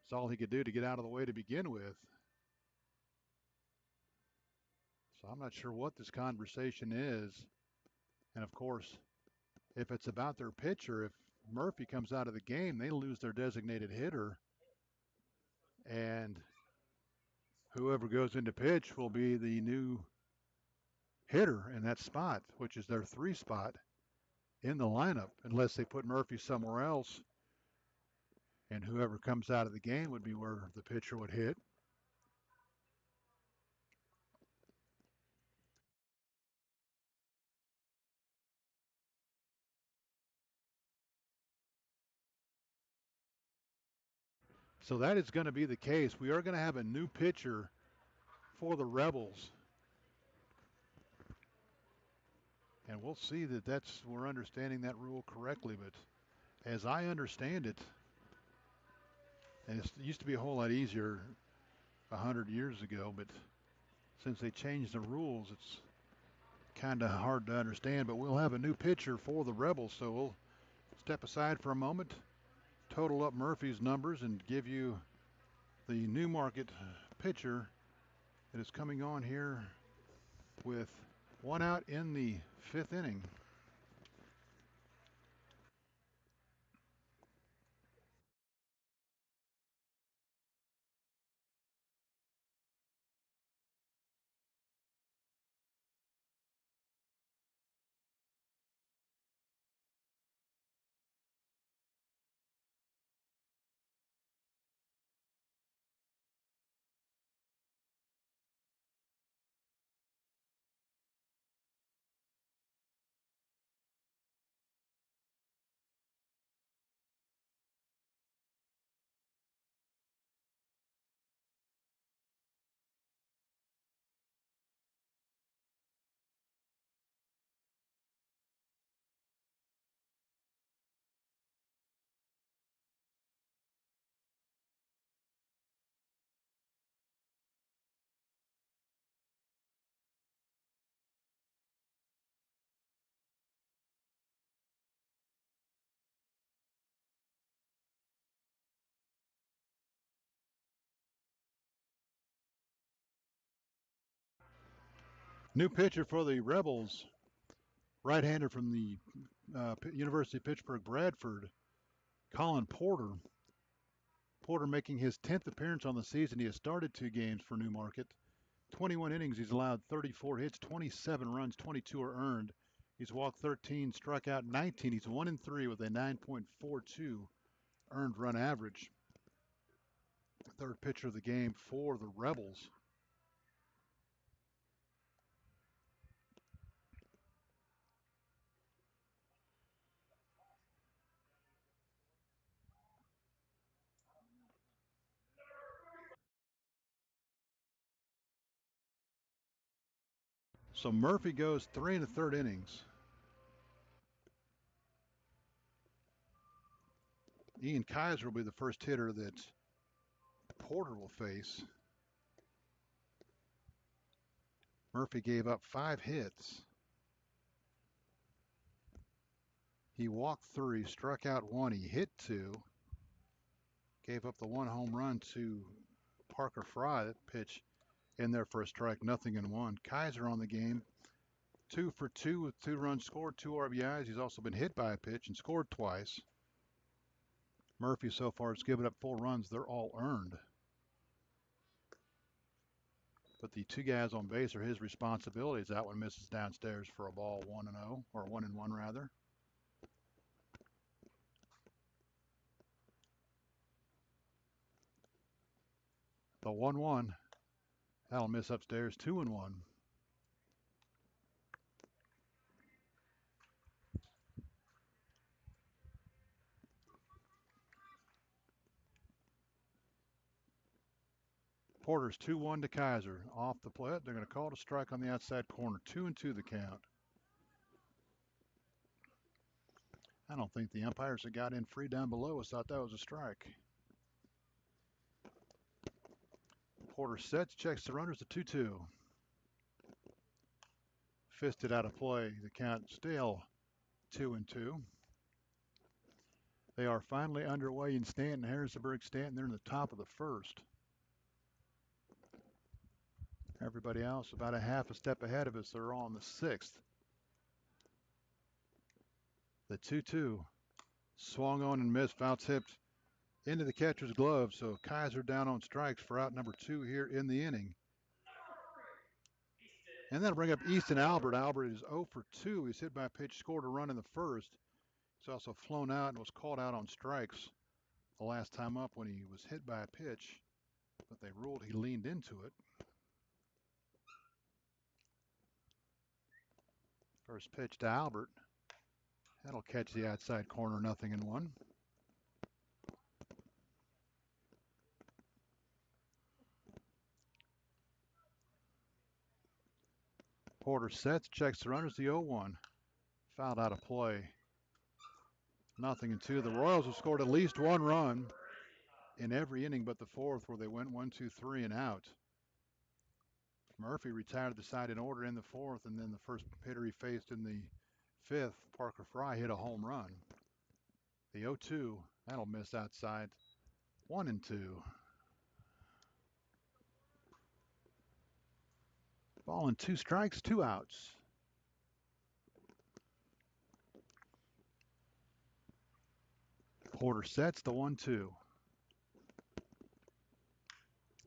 it's all he could do to get out of the way to begin with. So I'm not sure what this conversation is. And of course, if it's about their pitcher, if Murphy comes out of the game, they lose their designated hitter. And whoever goes into pitch will be the new hitter in that spot, which is their 3 spot in the lineup, unless they put Murphy somewhere else. And whoever comes out of the game would be where the pitcher would hit. So that is going to be the case. We are going to have a new pitcher for the Rebels. And we'll see that we're understanding that rule correctly. But as I understand it, and it used to be a whole lot easier 100 years ago, but since they changed the rules, it's kind of hard to understand. But we'll have a new pitcher for the Rebels, so we'll step aside for a moment, total up Murphy's numbers, and give you the Newmarket pitcher that is coming on here with 1 out in the 5th inning. New pitcher for the Rebels, right-hander from the University of Pittsburgh Bradford, Colin Porter. Porter making his 10th appearance on the season. He has started 2 games for Newmarket. 21 innings, he's allowed 34 hits, 27 runs, 22 are earned. He's walked 13, struck out 19. He's 1-3 with a 9.42 earned run average. Third pitcher of the game for the Rebels. So Murphy goes 3 1/3 innings. Ian Kaiser will be the first hitter that Porter will face. Murphy gave up 5 hits. He walked 3, struck out 1, he hit 2. Gave up the 1 home run to Parker Fry. That pitch in there for a strike, 0-1. Kaiser on the game, 2 for 2 with 2 runs scored, 2 RBIs. He's also been hit by a pitch and scored twice. Murphy so far has given up 4 runs. They're all earned. But the 2 guys on base are his responsibilities. That one misses downstairs for a ball, 1-0, or 1-1 rather. The 1-1. That'll miss upstairs, 2-1. Porter's 2-1 to Kaiser. Off the plate. They're going to call it a strike on the outside corner. 2-2 the count. I don't think the umpires that got in free down below us thought that was a strike. Porter sets, checks the runners to 2-2. Fisted out of play. The count still 2-2. They are finally underway in Stanton, Harrisonburg, Stanton. They're in the top of the first. Everybody else about a half a step ahead of us. They're all in the 6th. The 2-2 swung on and missed. Foul tipped into the catcher's glove. So Kaiser down on strikes for out number 2 here in the inning. And that'll bring up Easton Albert. Albert is 0 for 2. He's hit by a pitch, scored a run in the first. He's also flown out and was called out on strikes the last time up when he was hit by a pitch, but they ruled he leaned into it. First pitch to Albert. That'll catch the outside corner, 0-1. Porter sets, checks the runners, the 0-1. Fouled out of play. 0-2. The Royals have scored at least 1 run in every inning but the 4th, where they went 1-2-3 and out. Murphy retired the side in order in the 4th, and then the first hitter he faced in the 5th, Parker Fry, hit a home run. The 0-2, that'll miss outside. 1-2. Ball and 2 strikes, 2 outs. Porter sets the 1-2.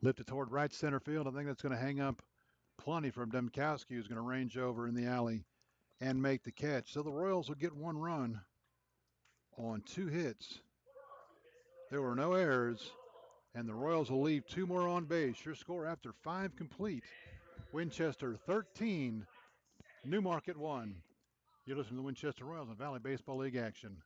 Lifted toward right center field. I think that's going to hang up plenty from Demkowski, who's going to range over in the alley and make the catch. So the Royals will get 1 run on 2 hits. There were no errors, and the Royals will leave 2 more on base. Your score after 5 complete. Winchester 13, Newmarket 1. You're listening to the Winchester Royals on Valley Baseball League action.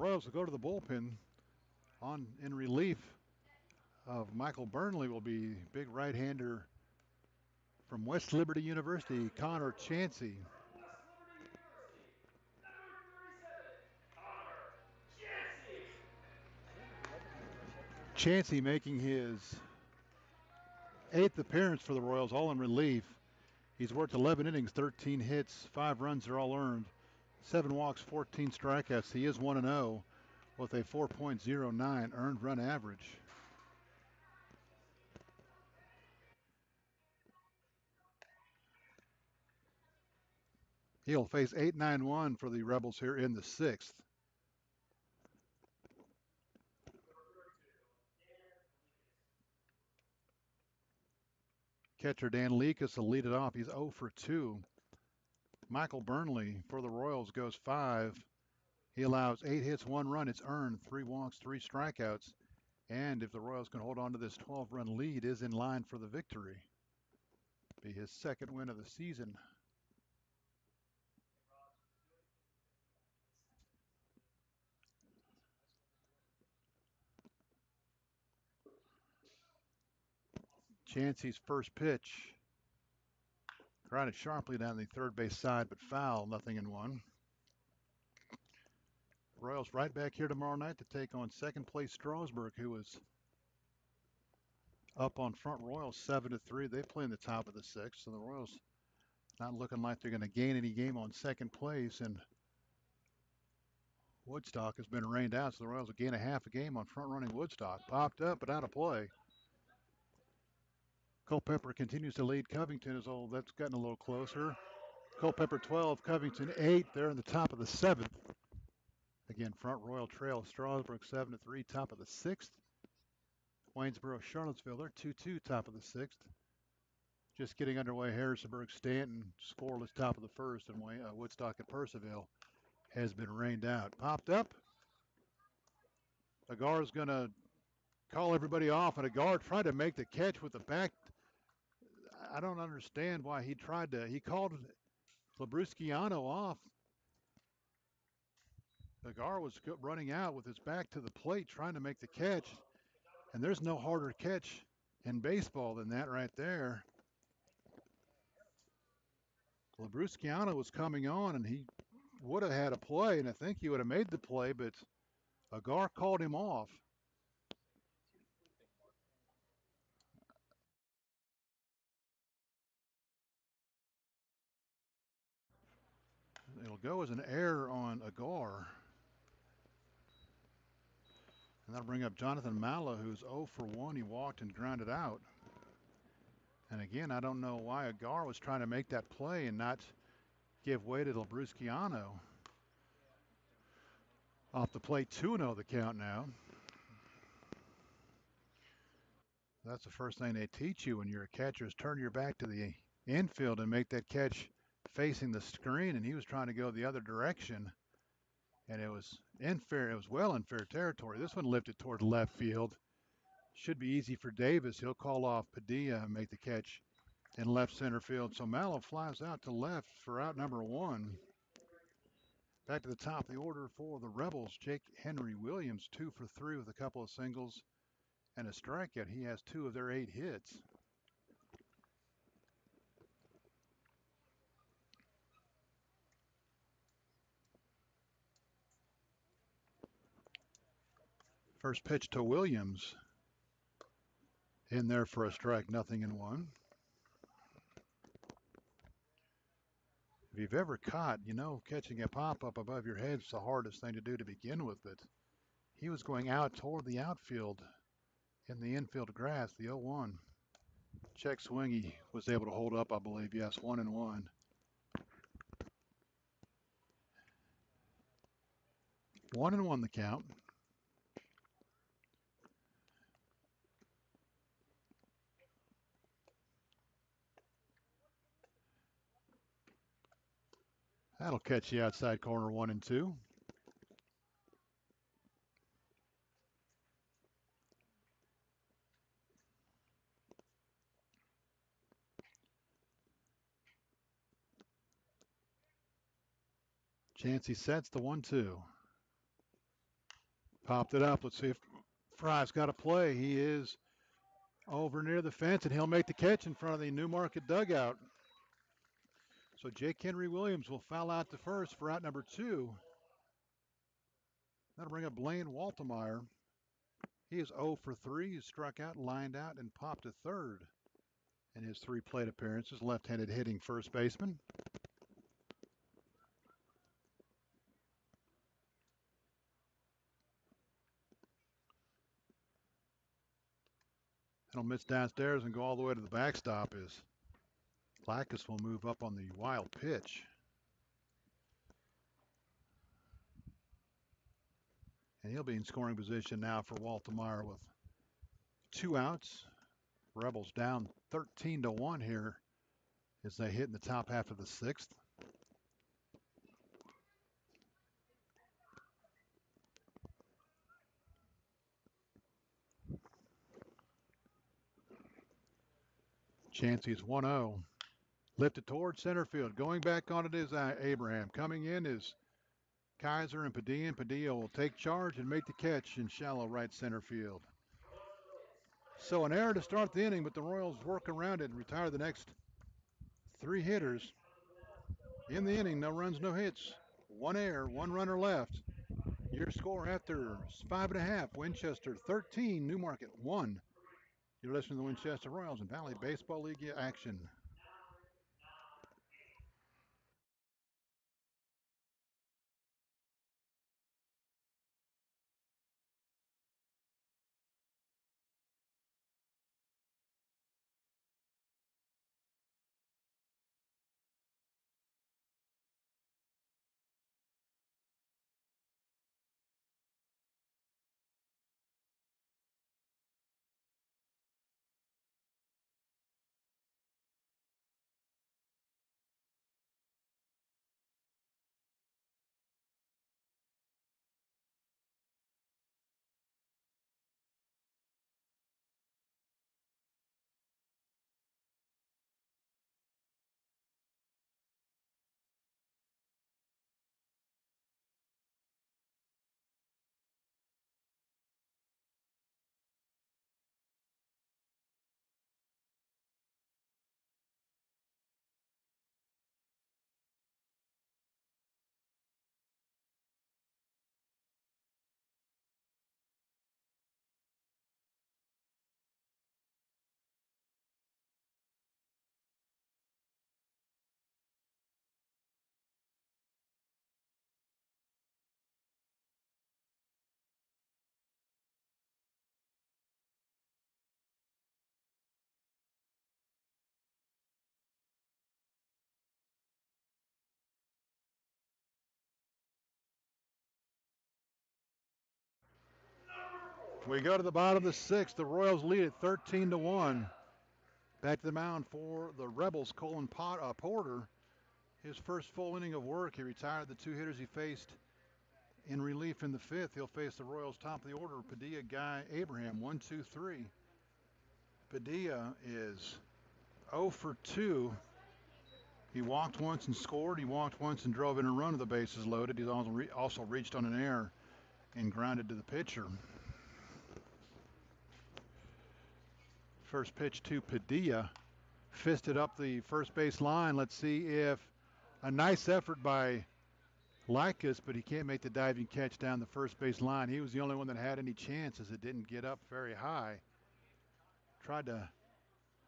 Royals will go to the bullpen. In relief of Michael Burnley will be big right-hander from West Liberty University, Connor Chansey. Chansey making his 8th appearance for the Royals, all in relief. He's worked 11 innings, 13 hits, 5 runs are all earned, 7 walks, 14 strikeouts. He is 1-0 with a 4.09 earned run average. He'll face 8-9-1 for the Rebels here in the 6th. Catcher Dan Leakus will lead it off. He's 0 for 2. Michael Burnley for the Royals goes 5. He allows 8 hits, 1 run. It's earned, 3 walks, 3 strikeouts. And if the Royals can hold on to this 12-run lead, is in line for the victory. Be his 2nd win of the season. Chansey's first pitch. Grounded sharply down the third base side, but foul, 0-1. Royals right back here tomorrow night to take on second place Strasburg, who is up on front. Royals 7-3. They play in the top of the 6th, so the Royals not looking like they're going to gain any game on second place. And Woodstock has been rained out, so the Royals will gain a half a game on front-running Woodstock. Popped up, but out of play. Culpepper continues to lead Covington as old. That's gotten a little closer. Culpepper 12, Covington 8. They're in the top of the 7th. Again, front Royal trail. Strasburg 7-3, top of the 6th. Waynesboro, Charlottesville, they're 2-2, top of the 6th. Just getting underway, Harrisonburg, Stanton, scoreless top of the 1st, and Woodstock and Percival has been rained out. Popped up. Agar's going to call everybody off, and Agar tried to make the catch with the back. I don't understand why he called Labrusciano off. Agar was running out with his back to the plate trying to make the catch, and there's no harder catch in baseball than that right there. Labrusciano was coming on, and he would have had a play, and I think he would have made the play, but Agar called him off. It'll go as an error on Agar. And that'll bring up Jonathan Malla, who's 0 for 1. He walked and grounded out. And again, I don't know why Agar was trying to make that play and not give way to Labrusciano. Off the plate, 2-0 the count now. That's the first thing they teach you when you're a catcher is turn your back to the infield and make that catch facing the screen. And he was trying to go the other direction. And it was well in fair territory. This one lifted toward left field. Should be easy for Davis. He'll call off Padilla and make the catch in left center field. So Mallow flies out to left for out number 1. Back to the top of the order for the Rebels, Jake Henry Williams, 2 for 3 with a couple of singles and a strikeout. He has 2 of their 8 hits. First pitch to Williams. In there for a strike, 0-1. If you've ever caught, catching a pop-up above your head is the hardest thing to do to begin with, but he was going out toward the outfield in the infield grass, the 0-1. Check swing, he was able to hold up, I believe. Yes, 1-1. 1-1 the count. That'll catch the outside corner, 1-2. Chansey sets the 1-2. Popped it up. Let's see if Fry's got a play. He is over near the fence, and he'll make the catch in front of the Newmarket dugout. So Jake Henry Williams will foul out to first for out number 2. That'll bring up Blaine Waltemeyer. He is 0 for 3. He struck out, lined out, and popped to third in his 3 plate appearances. Left-handed hitting first baseman. He'll miss downstairs and go all the way to the backstop as Lacus will move up on the wild pitch. And he'll be in scoring position now for Waltemeyer with 2 outs. Rebels down 13-1 here as they hit in the top half of the 6th. Chansey is 1-0. Lifted towards center field. Going back on it is Abraham. Coming in is Kaiser and Padilla. And Padilla will take charge and make the catch in shallow right center field. So an error to start the inning, but the Royals work around it and retire the next 3 hitters. In the inning, no runs, no hits. 1 error, 1 runner left. Your score after 5.5, Winchester 13, Newmarket 1. You're listening to the Winchester Royals and Valley Baseball League action. We go to the bottom of the 6th. The Royals lead at 13-1. Back to the mound for the Rebels, Colin Porter. His first full inning of work. He retired the 2 hitters he faced in relief in the 5th. He'll face the Royals top of the order, Padilla, Guy, Abraham, 1, 2, 3. Padilla is 0 for 2. He walked once and scored. He walked once and drove in a run with the bases loaded. He's also reached on an error and grounded to the pitcher. First pitch to Padilla. Fisted up the first base line. Let's see if a nice effort by Likas, but he can't make the diving catch down the first base line. He was the only one that had any chance as it didn't get up very high. Tried to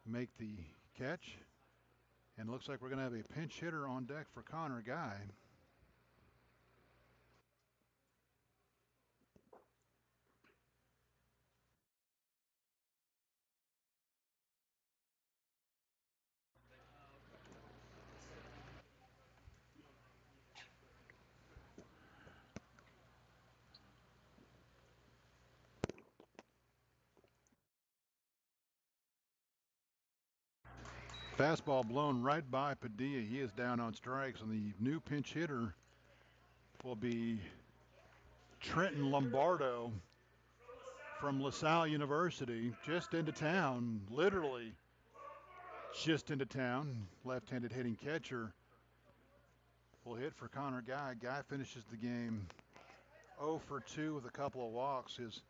make the catch, and it looks like we're going to have a pinch hitter on deck for Connor Guy. Fastball blown right by Padilla. He is down on strikes, and the new pinch hitter will be Trenton Lombardo from LaSalle University, just into town, literally just into town. Left-handed hitting catcher will hit for Connor Guy. Guy finishes the game 0 for 2 with a couple of walks. His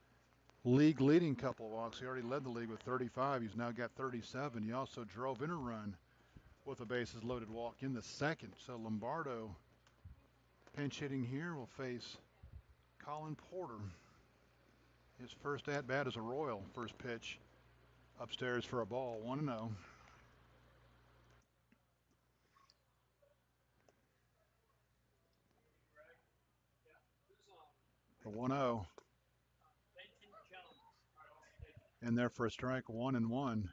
league leading couple of walks. He already led the league with 35. He's now got 37. He also drove in a run with a bases loaded walk in the second. So Lombardo pinch hitting here will face Colin Porter. His first at bat as a Royal. First pitch upstairs for a ball. 1-0. The 1-0. In there for a strike. 1-1.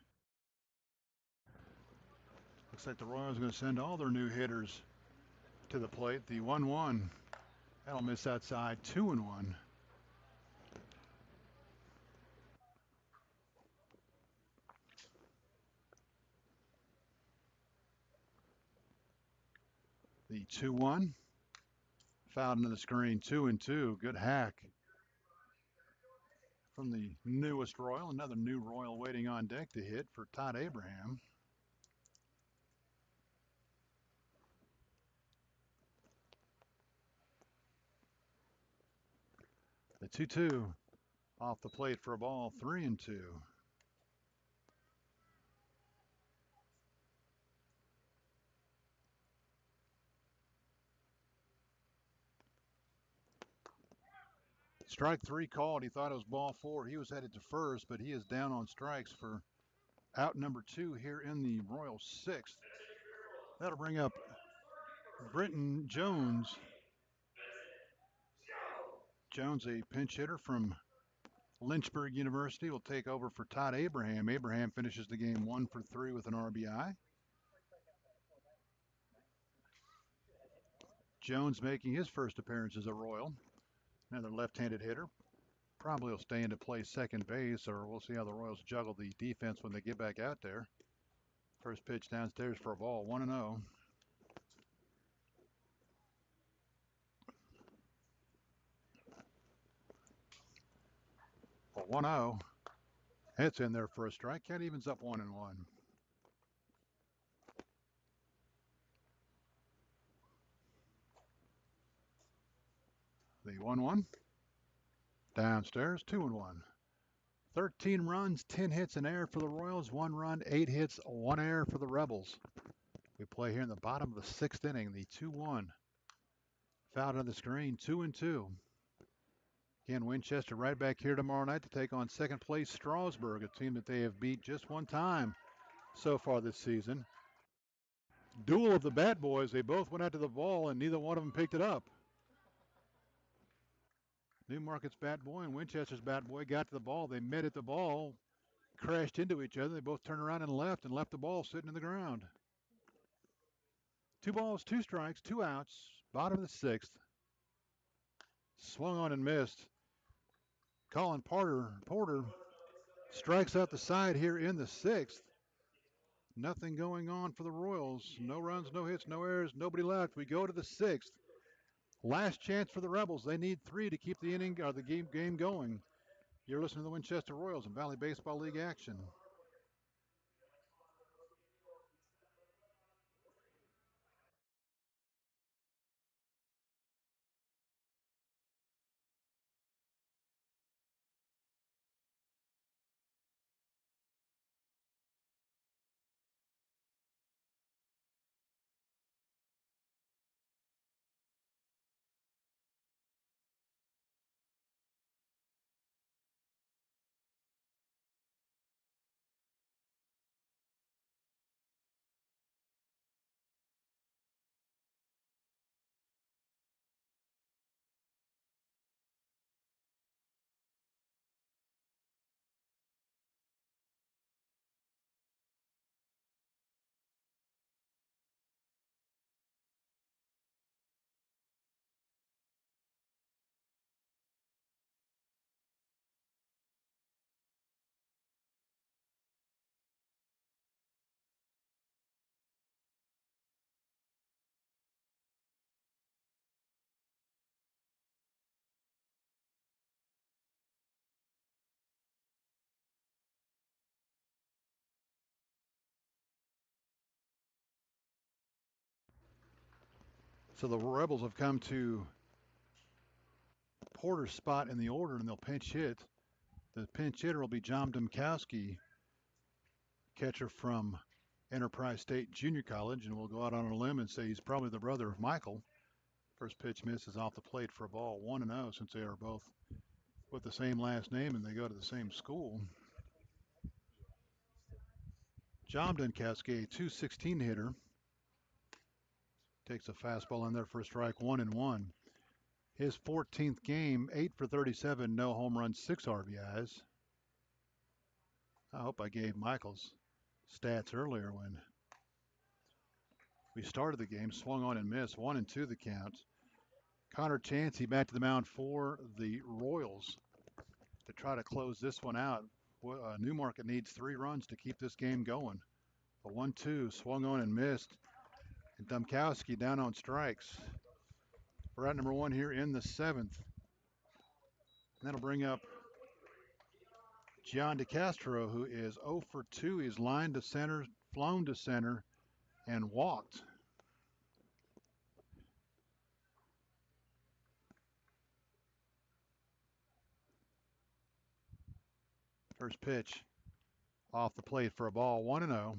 Looks like the Royals are going to send all their new hitters to the plate. The 1-1. That'll miss outside. 2-1. The 2-1. Fouled into the screen. 2-2. Good hack from the newest Royal. Another new Royal waiting on deck to hit for Todd Abraham. The 2-2 off the plate for a ball. 3-2. Strike 3 called. He thought it was ball 4. He was headed to first, but he is down on strikes for out number 2 here in the Royal 6th. That'll bring up Britton Jones. Jones, a pinch hitter from Lynchburg University, will take over for Todd Abraham. Abraham finishes the game 1 for 3 with an RBI. Jones making his first appearance as a Royal. Another left-handed hitter. Probably will stay into play second base, or we'll see how the Royals juggle the defense when they get back out there. First pitch downstairs for a ball. 1-0. A 1-0. It's in there for a strike. Cat evens up 1-1. The 1-1. Downstairs, 2-1. 13 runs, 10 hits, an error for the Royals. 1 run, 8 hits, 1 error for the Rebels. We play here in the bottom of the 6th inning. The 2-1. Fouled on the screen. 2-2. Again, Winchester right back here tomorrow night to take on second place Strasburg, a team that they have beat just one time so far this season. Duel of the bat boys. They both went out to the ball and neither one of them picked it up. Newmarket's bat boy and Winchester's bat boy got to the ball. They met at the ball, crashed into each other. They both turned around and left the ball sitting in the ground. 2 balls, 2 strikes, 2 outs. Bottom of the 6th. Swung on and missed. Colin Porter strikes out the side here in the 6th. Nothing going on for the Royals. No runs, no hits, no errors, nobody left. We go to the 6th. Last chance for the Rebels. They need 3 to keep the inning or the game going. You're listening to the Winchester Royals in Valley Baseball League action. So the Rebels have come to Porter's spot in the order, and they'll pinch hit. The pinch hitter will be John Domkowski, catcher from Enterprise State Junior College, and we'll go out on a limb and say he's probably the brother of Michael. First pitch misses off the plate for a ball, 1-0, since they are both with the same last name and they go to the same school. John Domkowski, a .216 hitter, takes a fastball in there for a strike, 1-1. His 14th game, 8 for 37, no home runs, 6 RBIs. I hope I gave Michael's stats earlier when we started the game. Swung on and missed, 1-2 the count. Connor Chansey back to the mound for the Royals to try to close this one out. Newmarket needs 3 runs to keep this game going. A 1-2 swung on and missed. And Domkowski down on strikes. We're at number 1 here in the 7th. And that'll bring up Gian DeCastro, who is 0 for 2. He's lined to center, flown to center, and walked. First pitch off the plate for a ball, 1-0.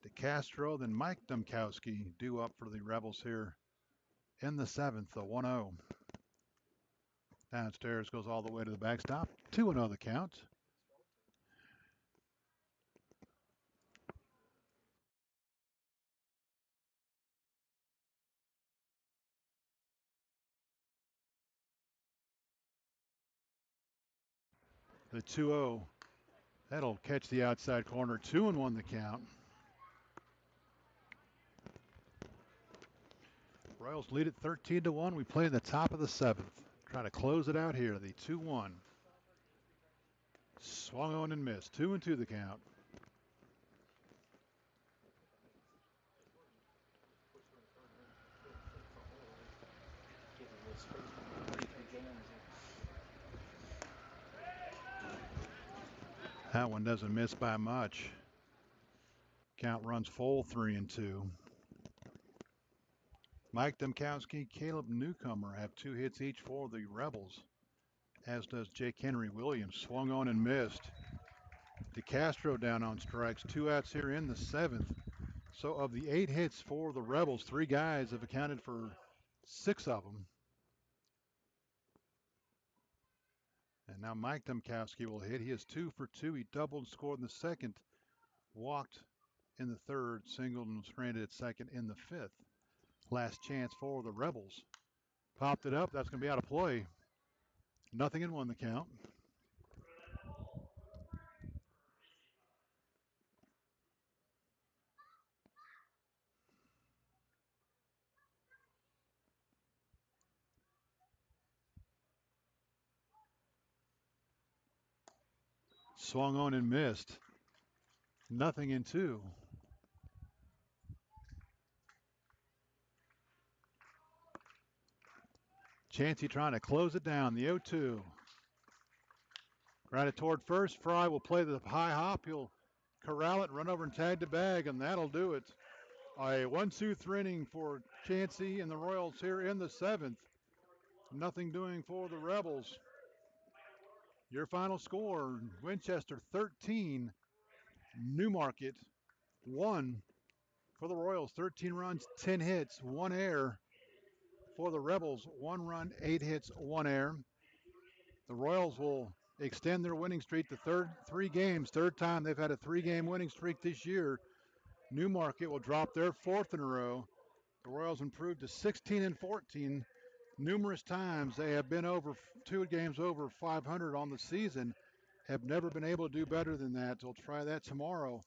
DeCastro, then Mike Domkowski due up for the Rebels here in the 7th, the 1-0. Downstairs goes all the way to the backstop. 2-0 the count. The 2-0. That'll catch the outside corner. 2-1 the count. Royals lead it 13-1. We play in the top of the 7th. Trying to close it out here. The 2-1. Swung on and missed. 2-2 the count. That one doesn't miss by much. Count runs full, 3-2. Mike Domkowski, Caleb Newcomer have 2 hits each for the Rebels, as does Jake Henry Williams. Swung on and missed. DeCastro down on strikes. 2 outs here in the 7th. So of the 8 hits for the Rebels, 3 guys have accounted for 6 of them. And now Mike Domkowski will hit. He is 2 for 2. He doubled and scored in the 2nd, walked in the 3rd, singled and stranded at 2nd in the 5th. Last chance for the Rebels. Popped it up. That's going to be out of play. 0-1 the count. Swung on and missed. 0-2. Chansey trying to close it down. The 0-2. Grounded toward first. Fry will play the high hop. He'll corral it, run over and tag the bag, and that'll do it. A 1-2 inning for Chansey and the Royals here in the 7th. Nothing doing for the Rebels. Your final score, Winchester 13, Newmarket 1 for the Royals. 13 runs, 10 hits, 1 error. For the Rebels, 1 run, 8 hits, 1 error. The Royals will extend their winning streak to 3 games. Third time they've had a 3-game winning streak this year. Newmarket will drop their 4th in a row. The Royals improved to 16-14. Numerous times they have been over 2 games over 500 on the season. Have never been able to do better than that. They'll try that tomorrow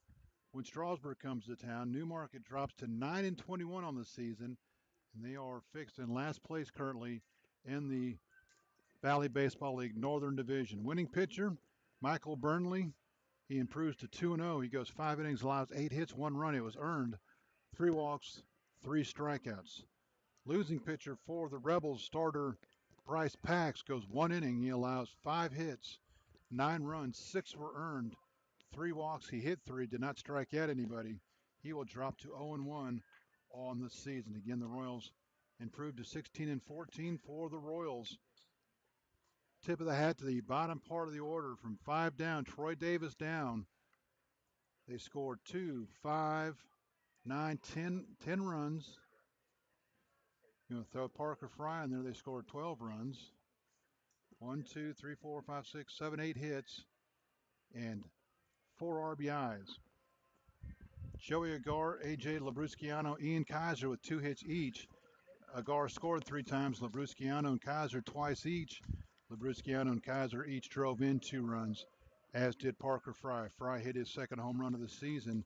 when Strasburg comes to town. Newmarket drops to 9-21 on the season, and they are fixed in last place currently in the Valley Baseball League Northern Division. Winning pitcher, Michael Burnley. He improves to 2-0. He goes 5 innings, allows 8 hits, 1 run. It was earned. 3 walks, 3 strikeouts. Losing pitcher for the Rebels, starter Bryce Pax, goes 1 inning. He allows 5 hits, 9 runs, 6 were earned, 3 walks. He hit 3, did not strike out anybody. He will drop to 0-1 on the season. Again, the Royals improved to 16 and 14 for the Royals. Tip of the hat to the bottom part of the order from 5 down. Troy Davis down. They scored 2, 5, 9, 10 runs. You know, throw Parker Fry in there, they scored 12 runs. 1, 2, 3, 4, 5, 6, 7, 8 hits and 4 RBIs. Joey Agar, AJ Labrusciano, Ian Kaiser with 2 hits each. Agar scored 3 times, Labrusciano and Kaiser twice each. Labrusciano and Kaiser each drove in 2 runs, as did Parker Fry. Fry hit his second home run of the season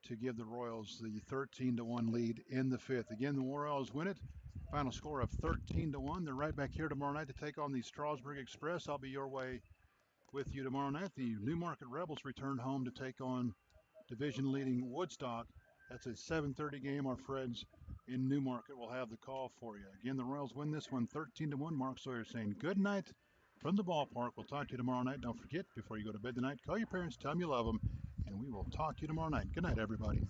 to give the Royals the 13-1 lead in the 5th. Again, the Royals win it. Final score of 13-1. They're right back here tomorrow night to take on the Strasburg Express. I'll be your way with you tomorrow night. The Newmarket Rebels return home to take on division-leading Woodstock. That's a 7:30 game. Our friends in Newmarket will have the call for you. Again, the Royals win this one 13-1. Mark Sawyer saying good night from the ballpark. We'll talk to you tomorrow night. Don't forget, before you go to bed tonight, call your parents, tell them you love them, and we will talk to you tomorrow night. Good night, everybody.